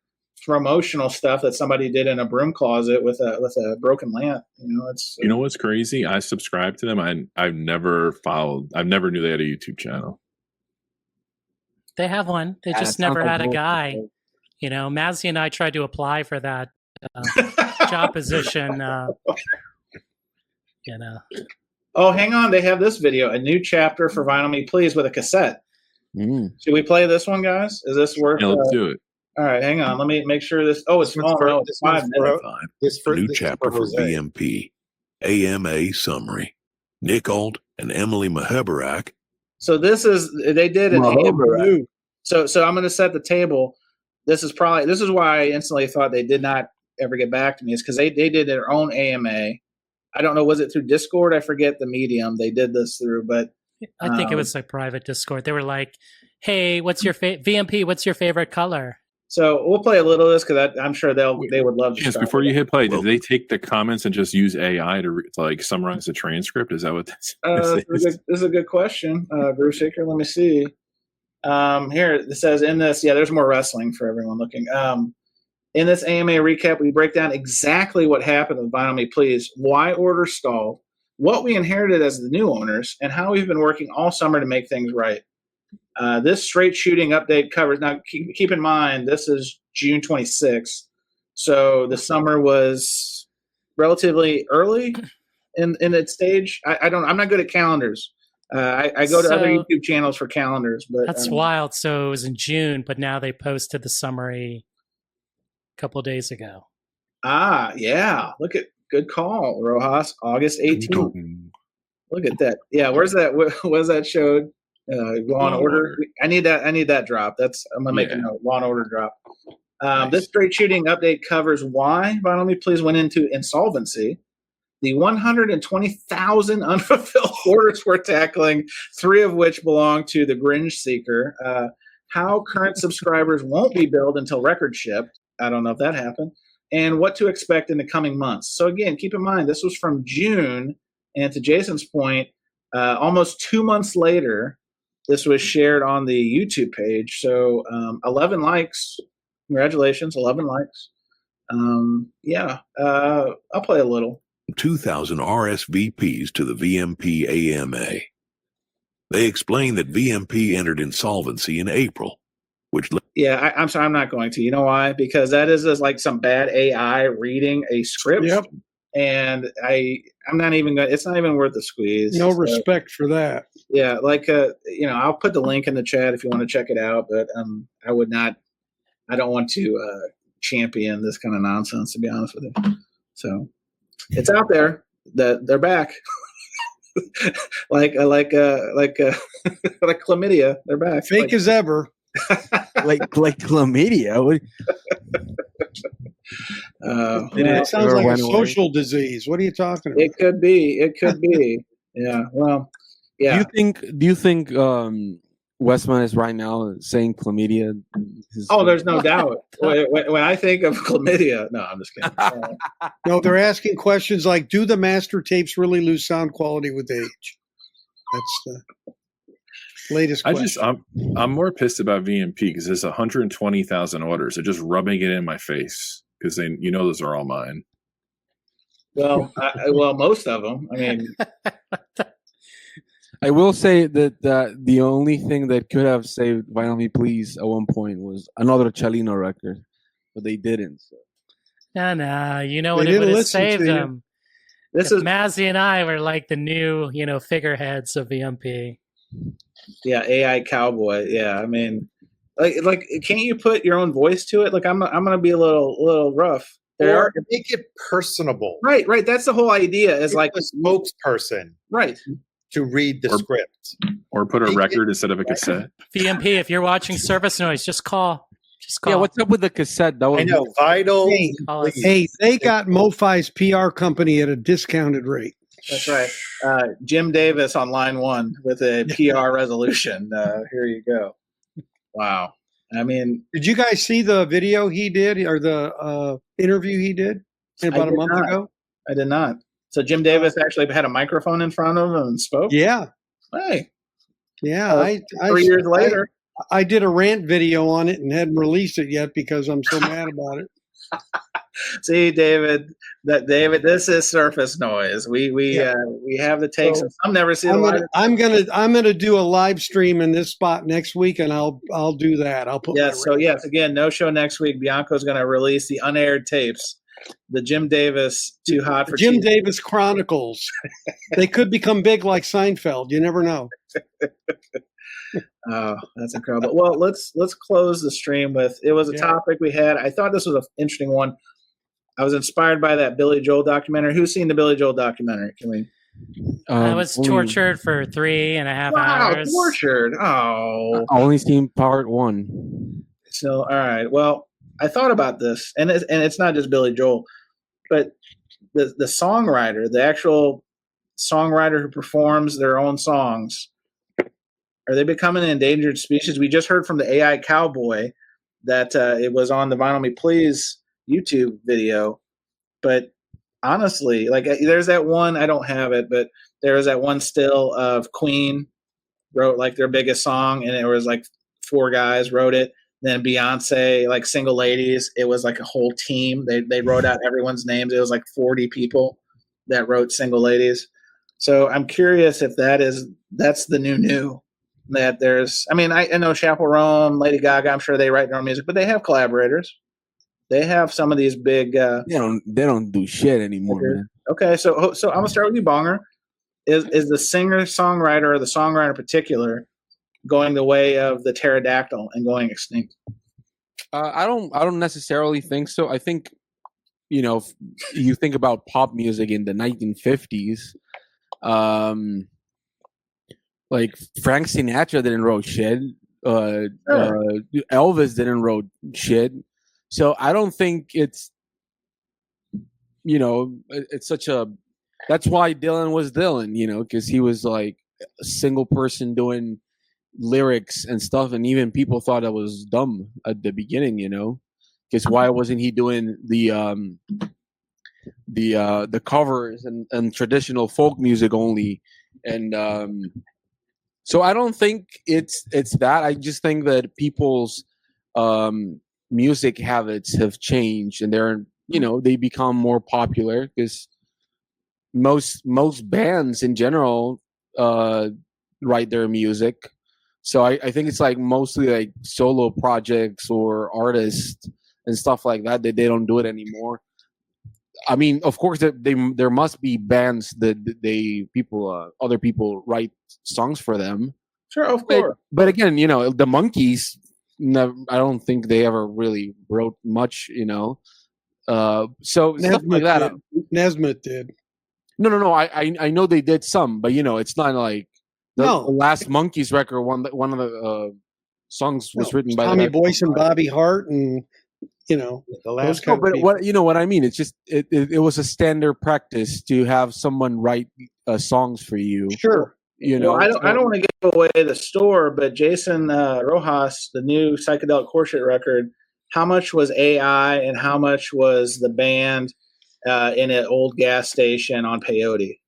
promotional stuff that somebody did in a broom closet with a broken lamp. It's You know what's crazy? I subscribed to them. I've never knew they had a YouTube channel. They have one. They just never had a guy. Mazzy and I tried to apply for that job position. Oh, hang on. They have this video, a new chapter for Vinyl Me Please with a cassette. Should we play this one, guys? Is this worth? Yeah, let's do it. All right, hang on. Let me make sure this. Oh, it's small. No, it's 5 minutes. A new chapter for VMP, AMA summary. Nick Alt and Emily Mahebarak. So this is they did an AMA. So I'm going to set the table. This is why I instantly thought they did not ever get back to me, is because they did their own AMA. I don't know, was it through Discord? I forget the medium they did this through, but I think it was like private Discord. They were like, "Hey, what's your VMP? What's your favorite color?" So we'll play a little of this because I'm sure they would love to. Yes, before you hit play, did they take the comments and just use AI to like summarize the transcript? Is that what this is? This is a good question, Bruce Shaker. Let me see. Here it says in this, there's more wrestling for everyone looking. In this AMA recap, we break down exactly what happened with Vinyl Me Please, why orders stalled, what we inherited as the new owners, and how we've been working all summer to make things right. This straight shooting update covers, now keep in mind, this is June 26th, so the summer was relatively early in its stage. I'm not good at calendars. I go to other YouTube channels for calendars, but that's wild. So it was in June, but now they posted the summary a couple of days ago. Yeah. Look at good call, Rojas. August 18th. Look at that. Yeah, where's that? Where's that showed? Law and Order. I need that drop. I'm gonna make a note. Law and Order drop. Nice. This straight shooting update covers why Vinyl Me Please went into insolvency. The 120,000 unfulfilled orders we're tackling, 3 of which belong to the Gringe Seeker. How current subscribers won't be billed until record shipped. I don't know if that happened. And what to expect in the coming months. So again, keep in mind, this was from June. And to Jason's point, almost 2 months later, this was shared on the YouTube page. So 11 likes. Congratulations, 11 likes. I'll play a little. 2,000 RSVPs to the VMP AMA. They explain that VMP entered insolvency in April, which... I'm sorry, I'm not going to. You know why? Because that is like some bad AI reading a script. Yep. And I'm not even going. It's not even worth the squeeze. No respect for that. Yeah, I'll put the link in the chat if you want to check it out. But I would not. I don't want to champion this kind of nonsense, to be honest with you. So it's out there. They're back. like chlamydia. They're back. Fake as ever. like chlamydia. It sounds like a social disease. What are you talking about? It could be. Yeah. Well, yeah. Do you think Westman is right now saying chlamydia? There's no doubt. When I think of chlamydia, no, I'm just kidding. No, they're asking questions like, do the master tapes really lose sound quality with age? That's the latest question. I'm more pissed about VMP because there's 120,000 orders. They're just rubbing it in my face because those are all mine. Well, most of them. I mean, I will say that the only thing that could have saved Vinyl Me Please at one point was another Chalino record, but they didn't. So. No, you know what it would have saved them. Mazzy and I were like the new, figureheads of VMP. Yeah, AI cowboy. Yeah, I mean, like, can't you put your own voice to it? Like, I'm gonna be a little rough. There make it personable. Right. That's the whole idea. Is like a spokesperson, right, to read the script, or put a record instead of a cassette. VMP, if you're watching Surface Noise, just call. Yeah, what's up with the cassette? That was I know, Vital. Hey, they got MoFi's PR company at a discounted rate. That's right. Jim Davis on line 1 with a PR resolution. Here you go. Wow. I mean, did you guys see the video he did or the interview he did about a month ago? I did not. So Jim Davis actually had a microphone in front of him and spoke? Yeah. Hey. Yeah. 3 years later. I did a rant video on it and hadn't released it yet because I'm so mad about it. See, David, this is Surface Noise. We have the takes, and some never see the live. I'm gonna do a live stream in this spot next week, and I'll do that. I'll put yes. Again, no show next week. Bianco's going to release the unaired tapes, the Jim Davis Too Hot for Jim TV. Davis Chronicles. They could become big like Seinfeld. You never know. Oh, that's incredible. Well, let's close the stream with, it was a topic we had. I thought this was an interesting one. I was inspired by that Billy Joel documentary. Who's seen the Billy Joel documentary? Can we? I was tortured for 3.5 hours. Tortured. Oh, I only seen part 1. So, all right. Well, I thought about this, and it's not just Billy Joel, but the songwriter, the actual songwriter who performs their own songs. Are they becoming an endangered species? We just heard from the AI cowboy that it was on the Vinyl Me Please YouTube video. But honestly, like there's that one, I don't have it, but there was that one still of Queen wrote like their biggest song, and it was like 4 guys wrote it. Then Beyonce, like Single Ladies, it was like a whole team. They wrote out everyone's names. It was like 40 people that wrote Single Ladies. So I'm curious if that's the new. That there's, I mean, I know Chappell Roan, Lady Gaga, I'm sure they write their own music, but they have collaborators. They have some of these big. They don't do shit anymore, man. Okay, so I'm gonna start with you, Bonger. Is the singer songwriter or the songwriter in particular going the way of the pterodactyl and going extinct? I don't necessarily think so. I think, if you think about pop music in the 1950s. Like Frank Sinatra didn't wrote shit. Elvis didn't wrote shit. So I don't think it's such a. That's why Dylan was Dylan, because he was like a single person doing lyrics and stuff, and even people thought it was dumb at the beginning, because why wasn't he doing the covers and traditional folk music only, and so I don't think it's that. I just think that people's music habits have changed, and they become more popular because most bands in general write their music. So I think it's like mostly like solo projects or artists and stuff like that they don't do it anymore. I mean, of course, there must be bands that other people write songs for them. Sure, of course. But again, the Monkees, I don't think they ever really wrote much. So stuff like that. Nesmith did. No. I know they did some, but it's not like the last Monkees record. One of the songs was written by Tommy Boyce and Bobby Hart, and the last. But what I mean, it's just it was a standard practice to have someone write songs for you. Sure. Well, I don't want to give away the store, but Jason Roxas, the new Psychedelic Horseshit record, how much was AI and how much was the band in an old gas station on peyote?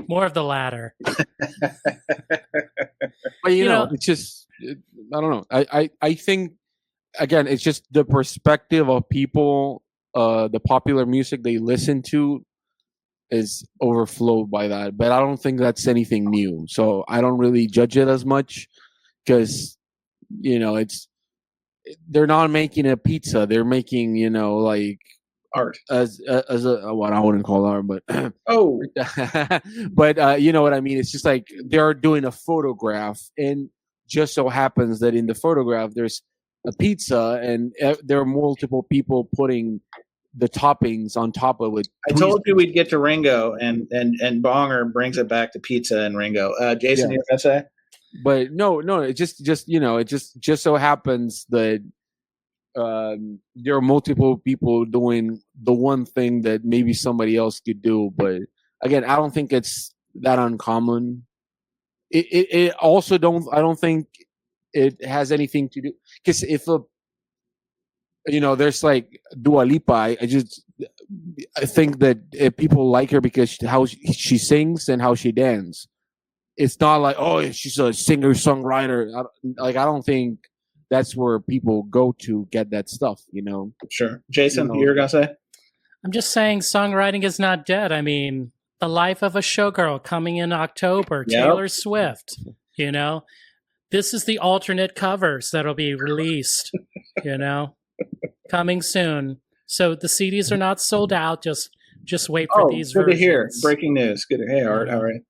More of the latter. But it's just I don't know. I think again, it's just the perspective of people. The popular music they listen to is overflowed by that, but I don't think that's anything new. So I don't really judge it as much because they're not making a pizza; they're making like art as what I wouldn't call art, but but you know what I mean. It's just like they're doing a photograph, and just so happens that in the photograph there's a pizza, and there are multiple people putting the toppings on top of it. I told you we'd get to Ringo, and Bonger brings it back to pizza and Ringo. Jason, you gonna say? But no, it just it just so happens that there are multiple people doing the one thing that maybe somebody else could do. But again, I don't think it's that uncommon. It also I don't think it has anything to do, because if there's like Dua Lipa, I think that if people like her because how she sings and how she dances. It's not like, oh, she's a singer songwriter. I don't think that's where people go to get that stuff. Sure, Jason, you were gonna say? I'm just saying, songwriting is not dead. I mean, The Life of a Showgirl coming in October. Yep. Taylor Swift. This is the alternate covers that'll be released. Coming soon. So the CDs are not sold out. Just wait for these good versions. to hear. Breaking news. Good. Hey, Art, how are you?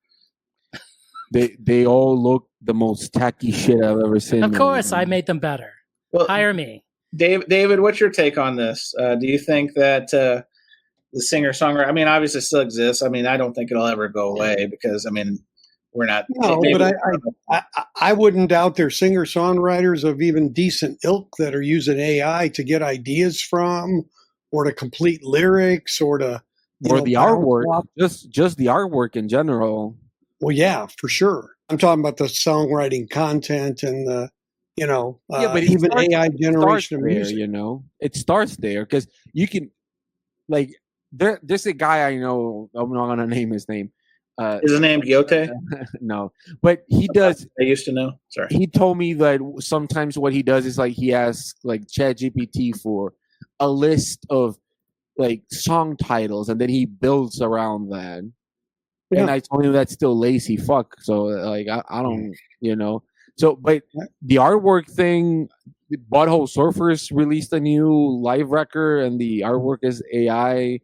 They all look the most tacky shit I've ever seen. Of course, I made them better. Well, hire me. David, what's your take on this? Do you think that the singer-songwriter, I mean, obviously still exists. I mean, I don't think it'll ever go away because, I mean, we're not. No, but I wouldn't doubt there's singer-songwriters of even decent ilk that are using AI to get ideas from, or to complete lyrics, or to the artwork, just the artwork in general. Well, yeah, for sure. I'm talking about the songwriting content and the, but even AI generation of music. It starts there because you can, like, there's a guy I know. I'm not gonna name his name. Is his name Gyote? No, but he does. I used to know. Sorry. He told me that sometimes what he does is like he asks like ChatGPT for a list of like song titles, and then he builds around that. Yeah. And I told him that's still lazy fuck. So like I don't, So, but the artwork thing, Butthole Surfers released a new live record, and the artwork is AI.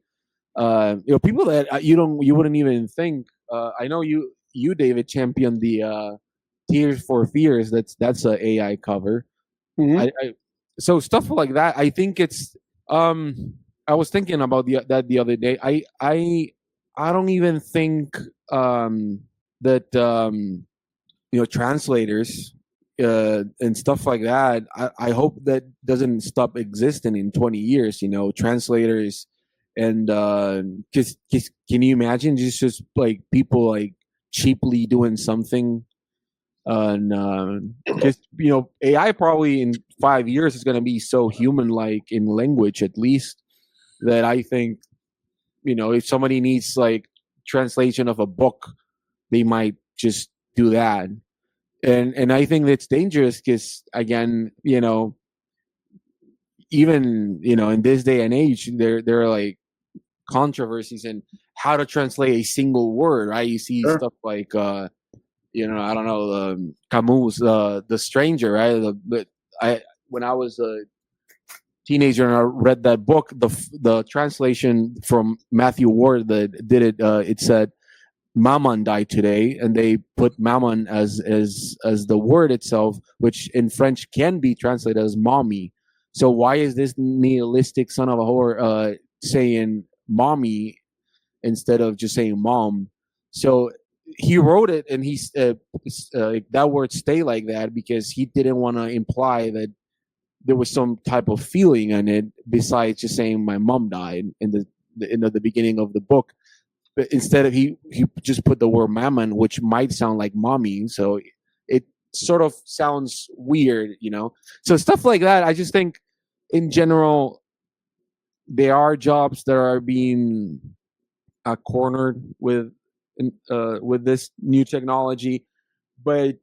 People that you wouldn't even think. I know you David championed the Tears for Fears. That's a AI cover. Mm-hmm. So stuff like that. I think it's. I was thinking about that the other day. I don't even think that translators and stuff like that. I hope that doesn't stop existing in 20 years. Translators and because can you imagine just like people like cheaply doing something? And just AI probably in 5 years is going to be so human-like in language, at least, that I think. If somebody needs like translation of a book, they might just do that. And I think that's dangerous because, again, even, in this day and age, there are like controversies in how to translate a single word, right? You see stuff like, I don't know, Camus, The Stranger, right? When I was a teenager and I read that book, the translation from Matthew Ward that did it, it said Mammon died today, and they put Mammon as the word itself, which in French can be translated as mommy. So why is this nihilistic son of a whore saying mommy instead of just saying mom? So he wrote it, and he's that word stay like that because he didn't want to imply that there was some type of feeling in it besides just saying my mom died in the beginning of the book. But instead of he just put the word mammon, which might sound like mommy, so it sort of sounds weird, So stuff like that, I just think in general there are jobs that are being cornered with this new technology, but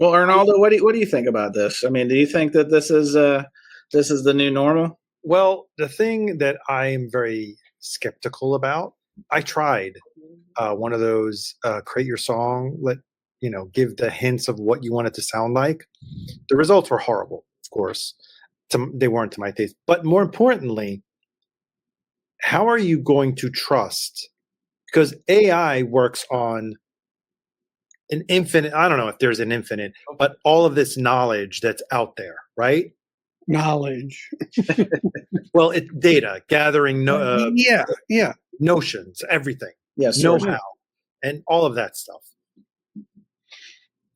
well, Arnaldo, what do you think about this? I mean, do you think that this is the new normal? Well, the thing that I am very skeptical about, I tried one of those create your song, give the hints of what you want it to sound like. The results were horrible, of course. They weren't to my taste. But more importantly, how are you going to trust? Because AI works on an infinite, I don't know if there's an infinite, but all of this knowledge that's out there, right? knowledge. Well, it data gathering, Yeah. notions, everything, Yes, know-how, and all of that stuff.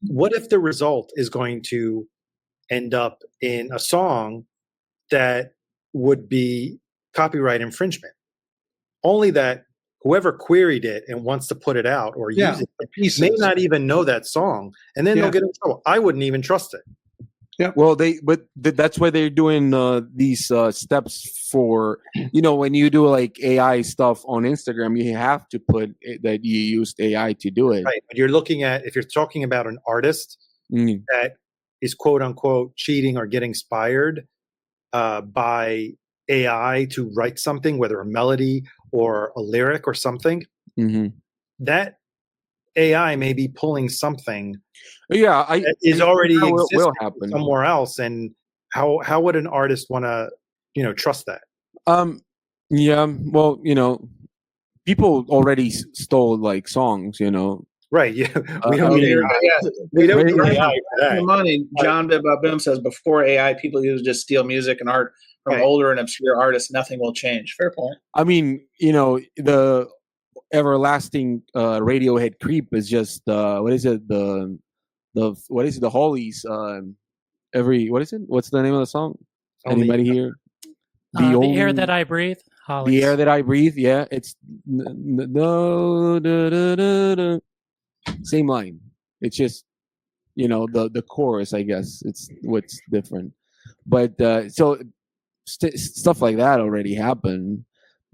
What if the result is going to end up in a song that would be copyright infringement? Only that whoever queried it and wants to put it out or use it may not even know that song, and then they'll get in trouble. I wouldn't even trust it. Yeah. Well, that's why they're doing these steps for, when you do like AI stuff on Instagram, you have to put that you used AI to do it. Right. But you're looking at, if you're talking about an artist that is quote unquote cheating or getting inspired by AI to write something, whether a melody or a lyric or something, that AI may be pulling something that is already existing somewhere else. And how would an artist want to, trust that? Yeah. Well, people already stole like songs, Right. Yeah. We don't need AI for that. Money. John Boom says before AI, people used to just steal music and art from older and obscure artists. Nothing will change. Fair point. I mean, the everlasting Radiohead creep is just what is it? The Hollies. What is it? What's the name of the song? Anybody here? The Air That I Breathe. Hollies. The Air That I Breathe. Yeah, it's same line. It's just the chorus. I guess it's what's different. But so stuff like that already happened.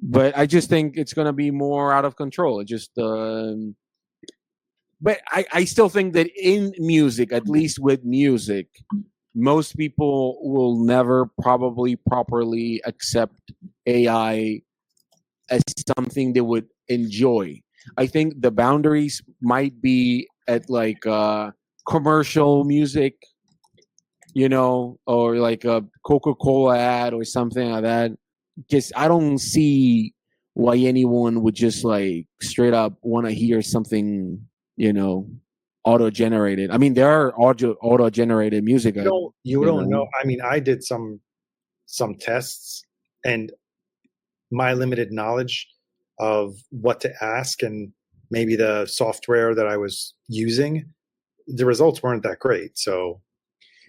But I just think it's going to be more out of control. It just, but I still think that in music, at least with music, most people will never probably properly accept AI as something they would enjoy. I think the boundaries might be at like commercial music, or like a Coca-Cola ad or something like that. Because I don't see why anyone would just like straight up want to hear something, auto-generated. I mean, there are auto-generated music. You don't know. I mean, I did some tests, and my limited knowledge of what to ask and maybe the software that I was using, the results weren't that great. So.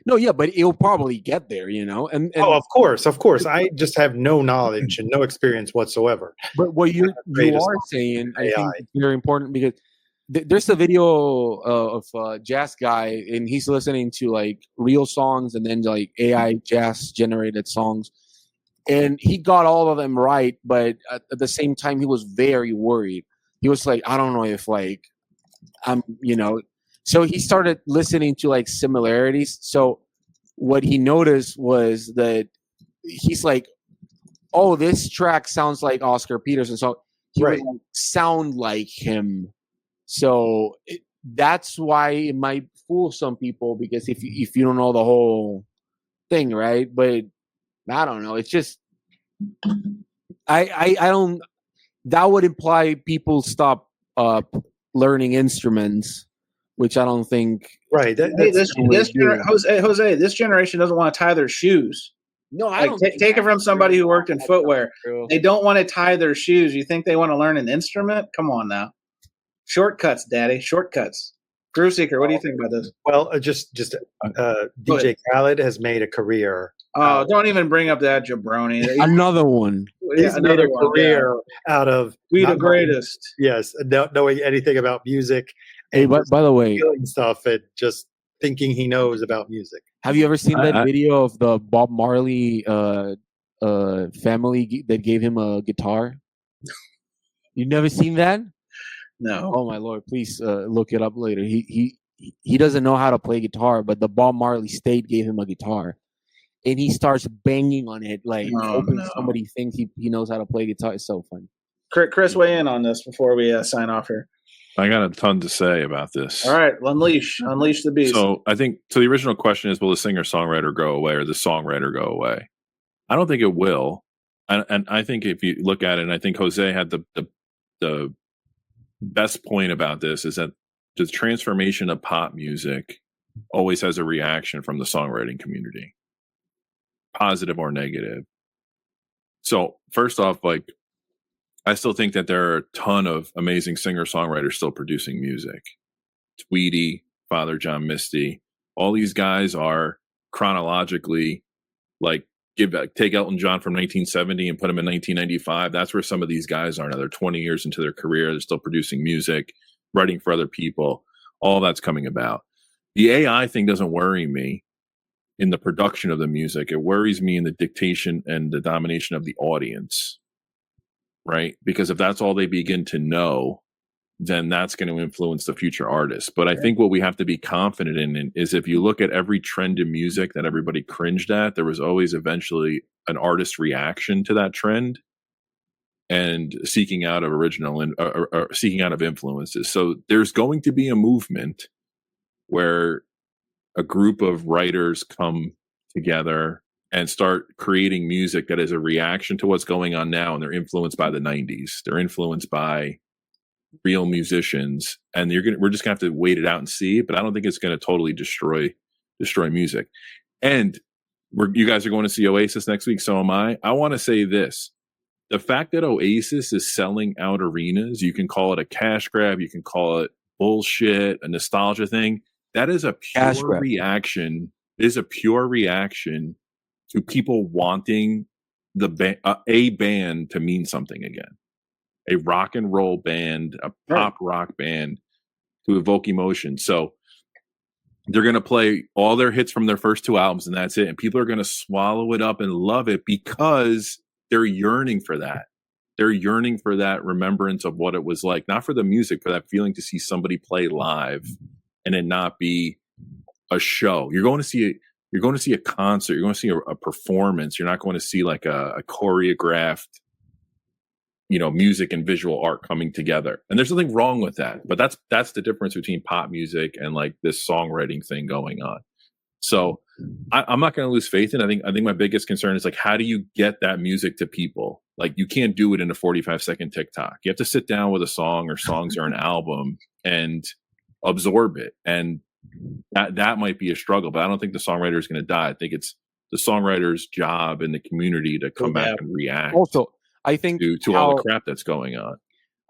No, yeah, but it'll probably get there, And of course. I just have no knowledge and no experience whatsoever. But what you are saying, I think, is very important because there's a video of a jazz guy, and he's listening to like real songs and then like AI jazz generated songs, and he got all of them right. But at the same time, he was very worried. He was like, I don't know if like I'm, So he started listening to like similarities. So what he noticed was that he's like, oh, this track sounds like Oscar Peterson. So he would like sound like him. So that's why it might fool some people, because if you don't know the whole thing, right? But I don't know. It's just I don't. That would imply people stop learning instruments, which I don't think. Right. Jose, this generation doesn't want to tie their shoes. No, I don't. Take it from somebody who worked in footwear. They don't want to tie their shoes. You think they want to learn an instrument? Come on now. Shortcuts, Daddy. Shortcuts. Groove Seeker, what do you think about this? Well, DJ Khaled has made a career. Oh, don't even bring up that jabroni. Another one. He's made a career out of We the greatest. Yes, not knowing anything about music. Hey, but by the way, stuff and just thinking he knows about music. Have you ever seen that video of the Bob Marley family that gave him a guitar? You've never seen that? No. Oh my Lord! Please look it up later. He doesn't know how to play guitar, but the Bob Marley state gave him a guitar, and he starts banging on it like hoping somebody thinks he knows how to play guitar. It's so fun. Chris, weigh in on this before we sign off here. I got a ton to say about this. All right, unleash the beast. So the original question is, will the singer-songwriter go away or the songwriter go away? I don't think it will. And I think if you look at it, and I think Jose had the best point about this, is that the transformation of pop music always has a reaction from the songwriting community. positive or negative. So first off, like, I still think that there are a ton of amazing singer-songwriters still producing music. Tweety, Father John Misty, all these guys are chronologically, like, take Elton John from 1970 and put him in 1995. That's where some of these guys are now. They're 20 years into their career. They're still producing music, writing for other people. All that's coming about. The AI thing doesn't worry me in the production of the music. It worries me in the dictation and the domination of the audience, right? Because if that's all they begin to know, then that's going to influence the future artists. But I think what we have to be confident in is, if you look at every trend in music that everybody cringed at, there was always eventually an artist reaction to that trend and seeking out of original and or seeking out of influences. So there's going to be a movement where a group of writers come together and start creating music that is a reaction to what's going on now. And they're influenced by the 90s. They're influenced by real musicians, and we're just gonna have to wait it out and see. But I don't think it's gonna totally destroy music. And you guys are going to see Oasis next week, so am I. I want to say this: the fact that Oasis is selling out arenas, you can call it a cash grab, you can call it bullshit, a nostalgia thing. That is a pure reaction. It is a pure reaction to people wanting a band to mean something again. A rock and roll band, a pop rock band to evoke emotion. So they're going to play all their hits from their first two albums, and that's it. And people are going to swallow it up and love it because they're yearning for that. They're yearning for that remembrance of what it was like, not for the music, for that feeling to see somebody play live and it not be a show. You're going to see a concert. You're going to see a performance. You're not going to see like a choreographed, music and visual art coming together. And there's nothing wrong with that. But that's the difference between pop music and like this songwriting thing going on. So I'm not going to lose faith in it. I think my biggest concern is like, how do you get that music to people? Like, you can't do it in a 45-second TikTok. You have to sit down with a song or songs or an album and absorb it. And that might be a struggle, but I don't think the songwriter is going to die. I think it's the songwriter's job in the community to come back and react. Also, I think to all the crap that's going on.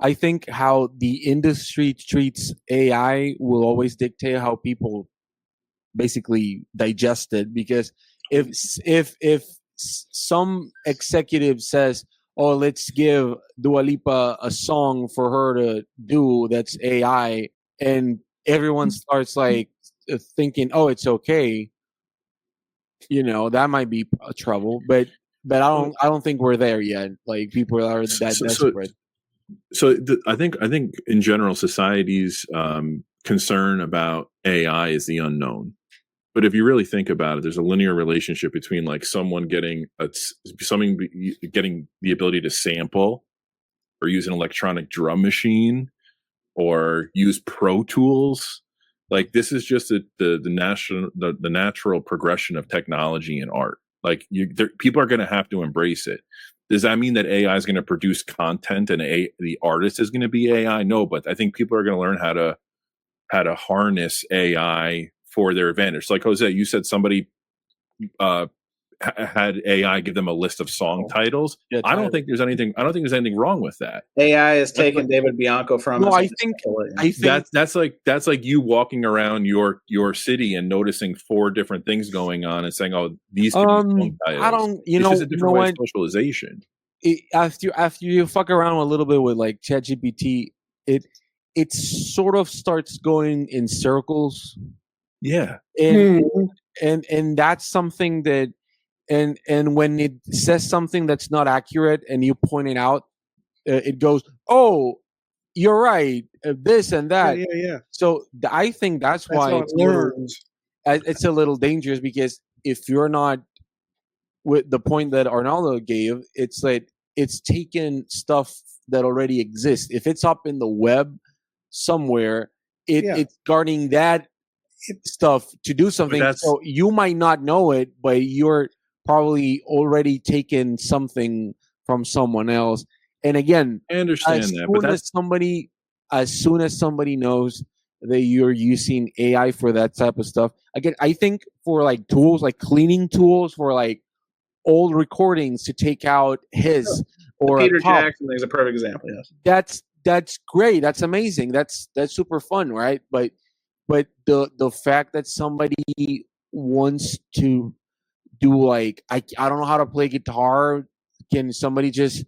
I think how the industry treats AI will always dictate how people basically digest it. Because if some executive says, "Oh, let's give Dua Lipa a song for her to do that's AI," and everyone starts like thinking, "Oh, it's okay," that might be trouble. But I don't think we're there yet. Like, people are that desperate. I think in general, society's concern about AI is the unknown. But if you really think about it, there's a linear relationship between like someone getting the ability to sample or use an electronic drum machine or use Pro Tools. Like, this is just the natural progression of technology and art. Like, people are going to have to embrace it. Does that mean that AI is going to produce content and the artist is going to be AI? No, but I think people are going to learn how to harness AI for their advantage. Like, Jose, you said somebody had AI give them a list of song titles. Yeah, I don't think there's anything wrong with that. AI is taking David Bianco from us. I think that's like you walking around your city and noticing 4 different things going on and saying, "Oh, these could be song titles." I don't, it's just a different way of socialization. After you fuck around a little bit with like ChatGPT, it sort of starts going in circles. Yeah, and that's something that. And when it says something that's not accurate and you point it out, it goes, "Oh, you're right, this and that." Yeah. So I think that's why it's a little dangerous, because if you're not with the point that Arnaldo gave, it's like it's taken stuff that already exists. If it's up in the web somewhere, it's guarding that stuff to do something. So you might not know it, but you're probably already taken something from someone else. And again, I understand as soon as somebody knows that you're using AI for that type of stuff, again, I think for like tools, like cleaning tools, for like old recordings to take out his or Peter a pop. Jackson is a perfect example. Yes. That's great. That's amazing. That's super fun, right? But the fact that somebody wants to do like I don't know how to play guitar. Can somebody just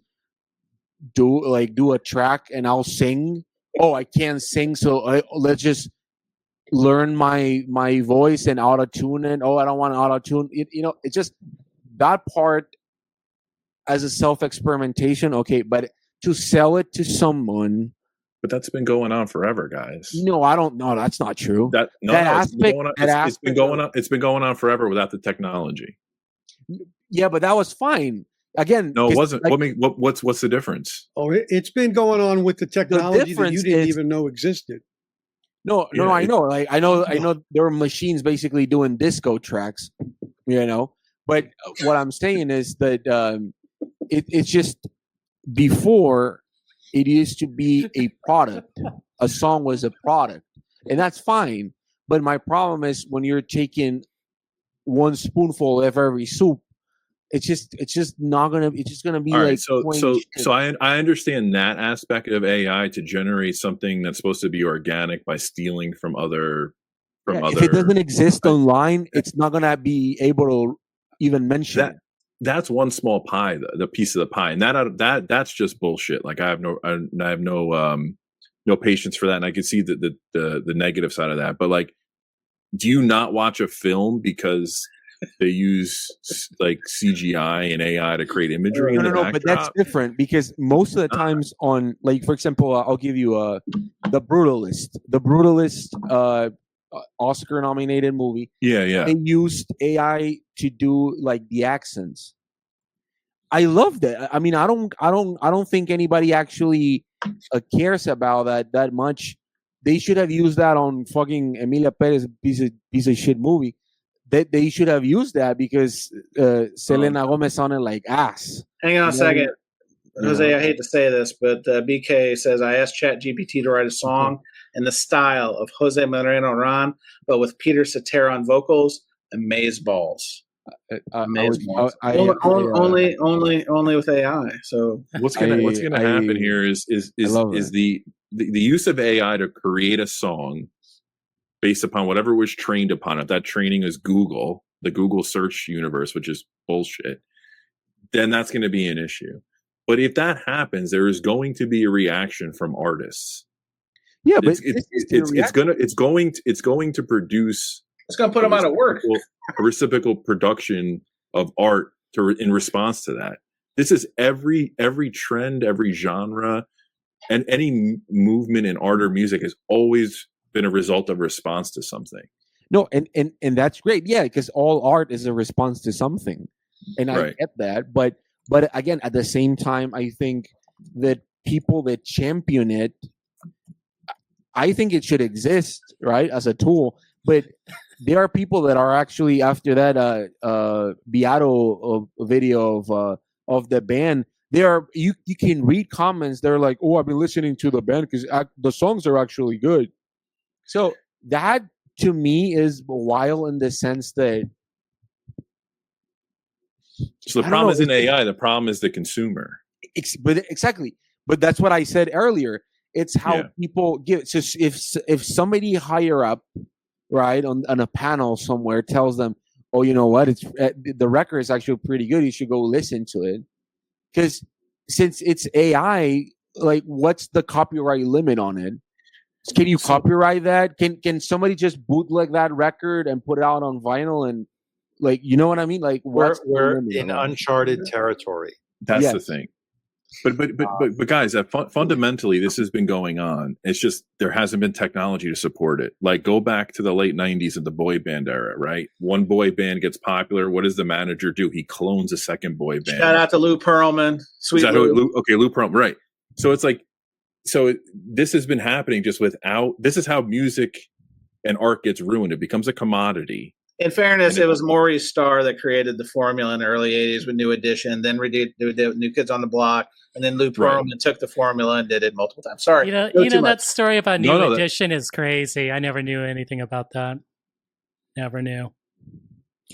do a track and I'll sing? Oh, I can't sing, so let's just learn my voice and auto tune it. Oh, I don't want to auto tune. It's just that part as a self experimentation. Okay, but to sell it to someone. But that's been going on forever, guys. No, I don't know. That's not true. It's been going on. It's been going on forever without the technology. Yeah, but that was fine. Again, no, it wasn't. Like, what's the difference? Oh, it's been going on with the technology that you didn't even know existed. No, I know. Like I know there were machines basically doing disco tracks, But what I'm saying is that it's just before it used to be a product. A song was a product, and that's fine. But my problem is when you're taking one spoonful of every soup. It's just gonna be all like right, so I understand that aspect of AI to generate something that's supposed to be organic by stealing from other. If it doesn't exist online, it's not gonna be able to even mention that. That's one small pie, the piece of the pie, and that's just bullshit. Like I have no patience for that, and I can see the negative side of that. But like, do you not watch a film because they use like CGI and AI to create imagery? No, but that's different because most of the times on, like, for example, I'll give you The Brutalist, Oscar-nominated movie. Yeah. They used AI to do like the accents. I love that. I mean, I don't think anybody actually cares about that much. They should have used that on fucking Emilia Perez piece of shit movie. They should have used that because Selena Gomez sounded like ass. Hang on a second. Jose, I hate to say this, but BK says, I asked ChatGPT to write a song in the style of Jose Moreno Rahn, but with Peter Cetera on vocals, amazeballs. Amazeballs. Only with AI. So what's gonna happen here is the use of AI to create a song based upon whatever it was trained upon. If that training is Google, the Google search universe, which is bullshit, then that's going to be an issue. But if that happens, there is going to be a reaction from artists. Yeah, but it's going to produce. It's going to put them out of work. A reciprocal production of art in response to that. This is every trend, every genre, and any movement in art or music has always been a result of response to something. No, and that's great. Yeah, because all art is a response to something, and I get that. But again, at the same time, I think that people that champion it, I think it should exist, right, as a tool. But there are people that are actually after that Beatles video of the band. You can read comments. They're like, "Oh, I've been listening to the band because the songs are actually good." So that to me is wild in the sense that. So the problem isn't AI. The problem is the consumer. Exactly. But that's what I said earlier. It's how people give. So if somebody higher up, right, on a panel somewhere tells them, "Oh, you know what? It's the record is actually pretty good. You should go listen to it." Because since it's AI, like, what's the copyright limit on it? Can you copyright that? Can somebody just bootleg that record and put it out on vinyl and, like, you know what I mean? Like, we're in uncharted territory. That's the thing. But guys, fundamentally, this has been going on. It's just there hasn't been technology to support it. Like, go back to the late '90s of the boy band era, right? One boy band gets popular. What does the manager do? He clones a second boy band. Shout out to Lou Pearlman. Sweet Lou. Lou Pearlman, right? So it's like, this has been happening just without. This is how music and art gets ruined. It becomes a commodity. In fairness, it was Maurice Starr that created the formula in the early '80s with New Edition. Then we did New Kids on the Block, and then Lou Pearlman took the formula and did it multiple times. Sorry, you know that story about New Edition is crazy. I never knew anything about that. Never knew.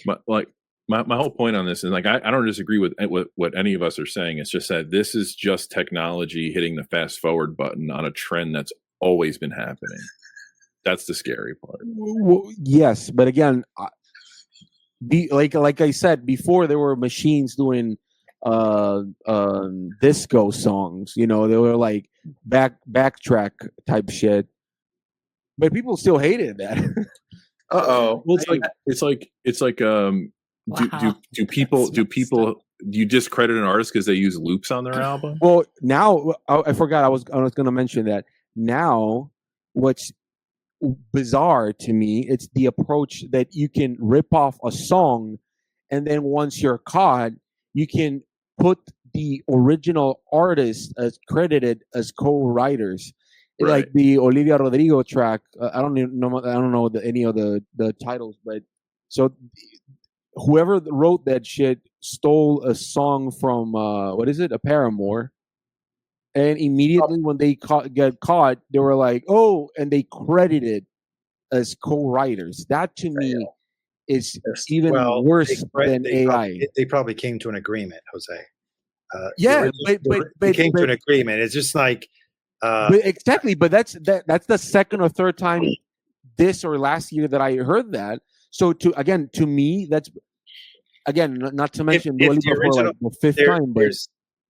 But like, my whole point on this is like I don't disagree with what any of us are saying. It's just that this is just technology hitting the fast forward button on a trend that's always been happening. That's the scary part. Well, yes, but again, like I said before, there were machines doing disco songs. You know, they were like backtrack type shit, but people still hated that. Uh-oh. Well, it's like Wow. do people do you discredit an artist because they use loops on their album? Well, now I forgot I was going to mention that. Now, what's bizarre to me, it's the approach that you can rip off a song, and then once you're caught, you can put the original artist as credited as co-writers. Right. Like the Olivia Rodrigo track. I don't know any of the titles, but so whoever wrote that shit stole a song from what is it? A Paramore. And immediately when they get caught, they were like, "Oh," and they credited as co-writers. That to me is even worse than AI. They probably came to an agreement, Jose. Yeah, but they came to an agreement. It's just like exactly. But that's the second or third time this or last year that I heard that. So to me, that's again not to mention the fifth time, but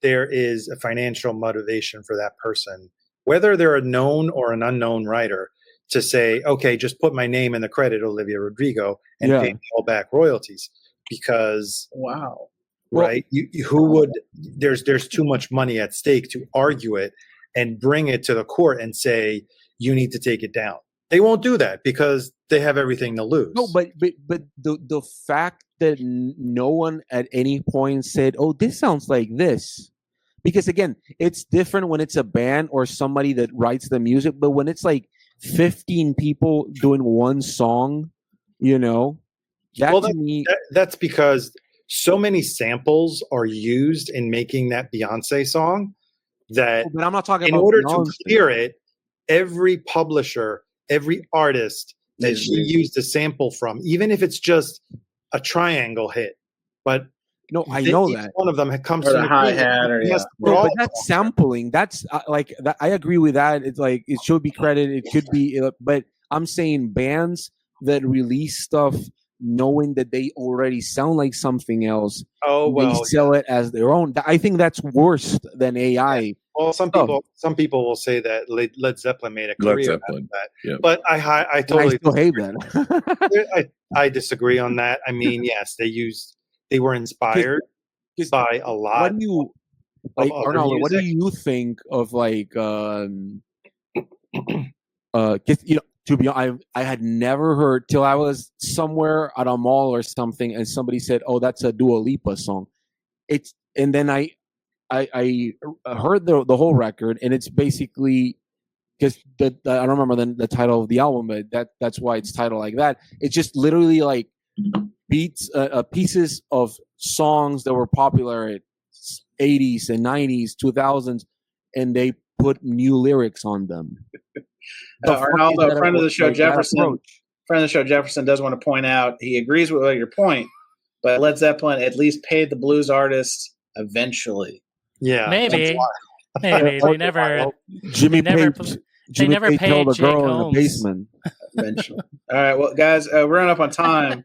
there is a financial motivation for that person, whether they're a known or an unknown writer, to say, okay, just put my name in the credit, Olivia Rodrigo, and pay me all back royalties. Because wow, right, there's too much money at stake to argue it and bring it to the court and say you need to take it down. They won't do that because they have everything to lose. No, but the fact that no one at any point said, "Oh, this sounds like this," because again, it's different when it's a band or somebody that writes the music, but when it's like 15 people doing one song, you know, that's because so many samples are used in making that Beyonce song that but I'm not talking in about order Beyonce. to clear it, every publisher, every artist that she used a sample from, even if it's just a triangle hit, but no, I know that one of them comes or to a hi-hat or but that's sampling. That's like that. I agree with that. It's like it should be credited. It should be, but I'm saying bands that release stuff knowing that they already sound like something else. They sell it as their own. I think that's worse than AI. Yeah. Well, some people will say that Led Zeppelin made a career out of that. Yeah. But I totally still hate that. I disagree on that. I mean, yes, they were inspired by a lot. What do you like, Arnaldo? What do you think of like you know? To be honest, I had never heard till I was somewhere at a mall or something, and somebody said, "Oh, that's a Dua Lipa song." And then I heard the whole record, and it's basically because I don't remember the title of the album, but that's why it's titled like that. It's just literally like beats, pieces of songs that were popular at 80s and 90s, 2000s, and they put new lyrics on them. Arnaldo, friend of the show, Jefferson does want to point out he agrees with your point, but Led Zeppelin at least paid the blues artists eventually. Yeah, maybe they never. Jimmy Page paid told the Jake girl Holmes. in the basement. Eventually. All right, well, guys, we're running up on time.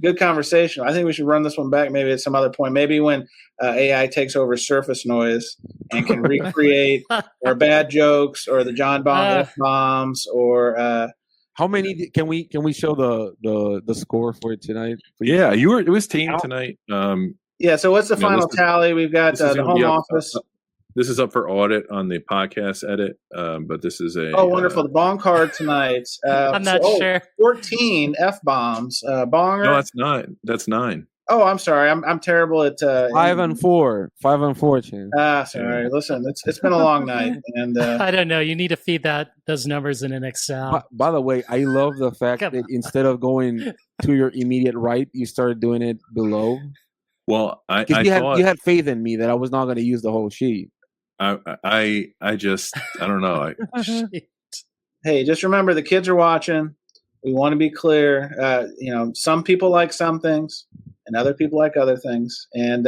Good conversation. I think we should run this one back maybe at some other point. Maybe when AI takes over surface noise and can recreate or bad jokes or the John Bond F-bombs or how many can we show the score for tonight, please? Yeah, it was team tonight. Yeah, so what's the final tally? We've got the home office. This is up for audit on the podcast edit, but this is a wonderful. The bong card tonight. I'm not sure. 14 F-bombs. Bonger. No, that's 9. That's 9. Oh, I'm sorry. I'm terrible at 5 and 4. 5 and 4, Chance. Sorry. Listen, it's been a long night, and I don't know. You need to feed those numbers in an Excel. By the way, I love the fact that instead of going to your immediate right, you started doing it below. Well, you had faith in me that I was not going to use the whole sheet. I don't know. Hey, just remember the kids are watching. We want to be clear. Some people like some things and other people like other things. And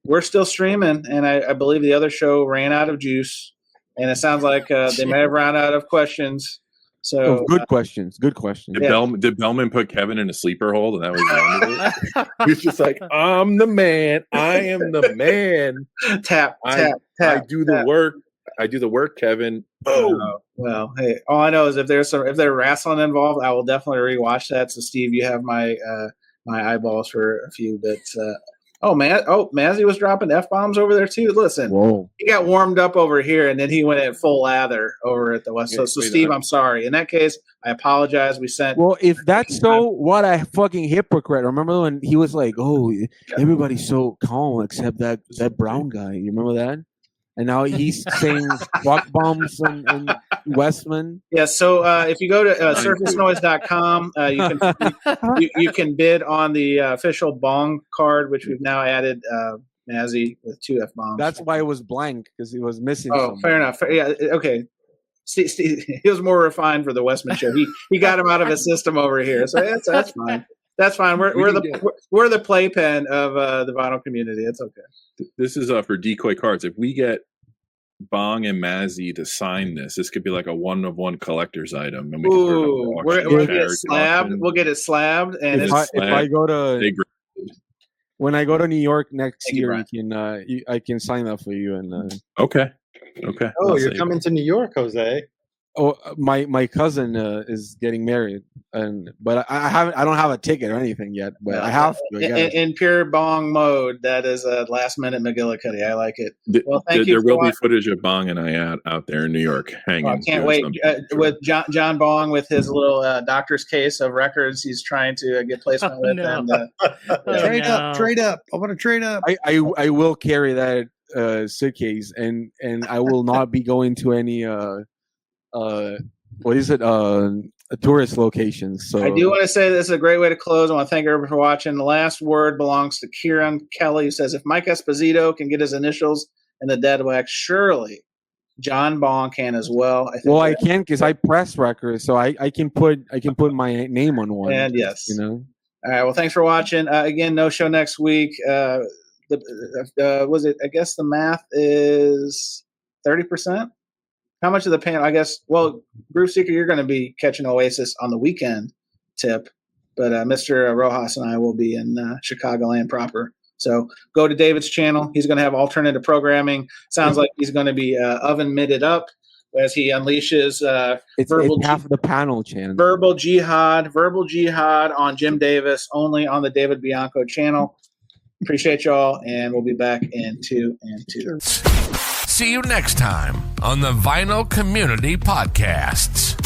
we're still streaming, and I believe the other show ran out of juice, and it sounds like they may have run out of questions. So good questions. Good questions. Did Bellman put Kevin in a sleeper hold, and that was the end of it? He's just like, I'm the man. I am the man. Tap. I do the work. I do the work, Kevin. Oh, well, hey, all I know is if there's wrestling involved, I will definitely rewatch that. So, Steve, you have my my eyeballs for a few bits. Mazzy was dropping F-bombs over there too. Listen, whoa, he got warmed up over here, and then he went at full lather over at the West. So Steve, I'm sorry. In that case, I apologize. We sent. Well, if that's so, what a fucking hypocrite. Remember when he was like, "Oh, everybody's so calm except that brown guy." You remember that? And now he's saying fuck bombs in Westman. Yeah, so if you go to surfacenoise.com, you can bid on the official bong card, which we've now added Mazzy with 2 F-bombs. That's why it was blank, because he was missing something. Fair enough. Yeah, okay. Steve, he was more refined for the Westman show. He got him out of his system over here, so that's fine. That's fine. We're the playpen of the vinyl community. It's okay. This is for decoy cards. If we get Bong and Mazzy to sign this could be like a 1-of-1 collector's item. And we can put it on the we'll get it slabbed. We'll get it slabbed. And if I go to when I go to New York next year, I can sign that for you. And okay. Oh, you're coming to New York, Jose. Oh, my cousin is getting married, but I don't have a ticket or anything yet, but I have to. In pure bong mode, that is a last minute McGillicuddy. I like it. Well, thank you. There will be footage of Bong and I out there in New York hanging. I can't wait with John Bong with his little doctor's case of records. He's trying to get placement with. No. And, trade up. I want to trade up. I will carry that suitcase, and I will not be going to any tourist locations. So I do want to say this is a great way to close. I want to thank everyone for watching. The last word belongs to Kieran Kelly, who says, if Mike Esposito can get his initials in the dead wax, surely John Bong can as well. I can't, because I press records, so I can put my name on one. And yes, All right. Well, thanks for watching. Again, no show next week. Was it? I guess the math is 30%. How much of the panel? I guess. Well, Groove Seeker, you're going to be catching Oasis on the weekend tip, but Mr. Rojas and I will be in Chicagoland proper. So go to David's channel. He's going to have alternative programming. Sounds like he's going to be oven mitted up as he unleashes it's half the panel channel. Verbal jihad on Jim Davis, only on the David Bianco channel. Appreciate y'all, and we'll be back in 2 and 2. See you next time on the Vinyl Community Podcasts.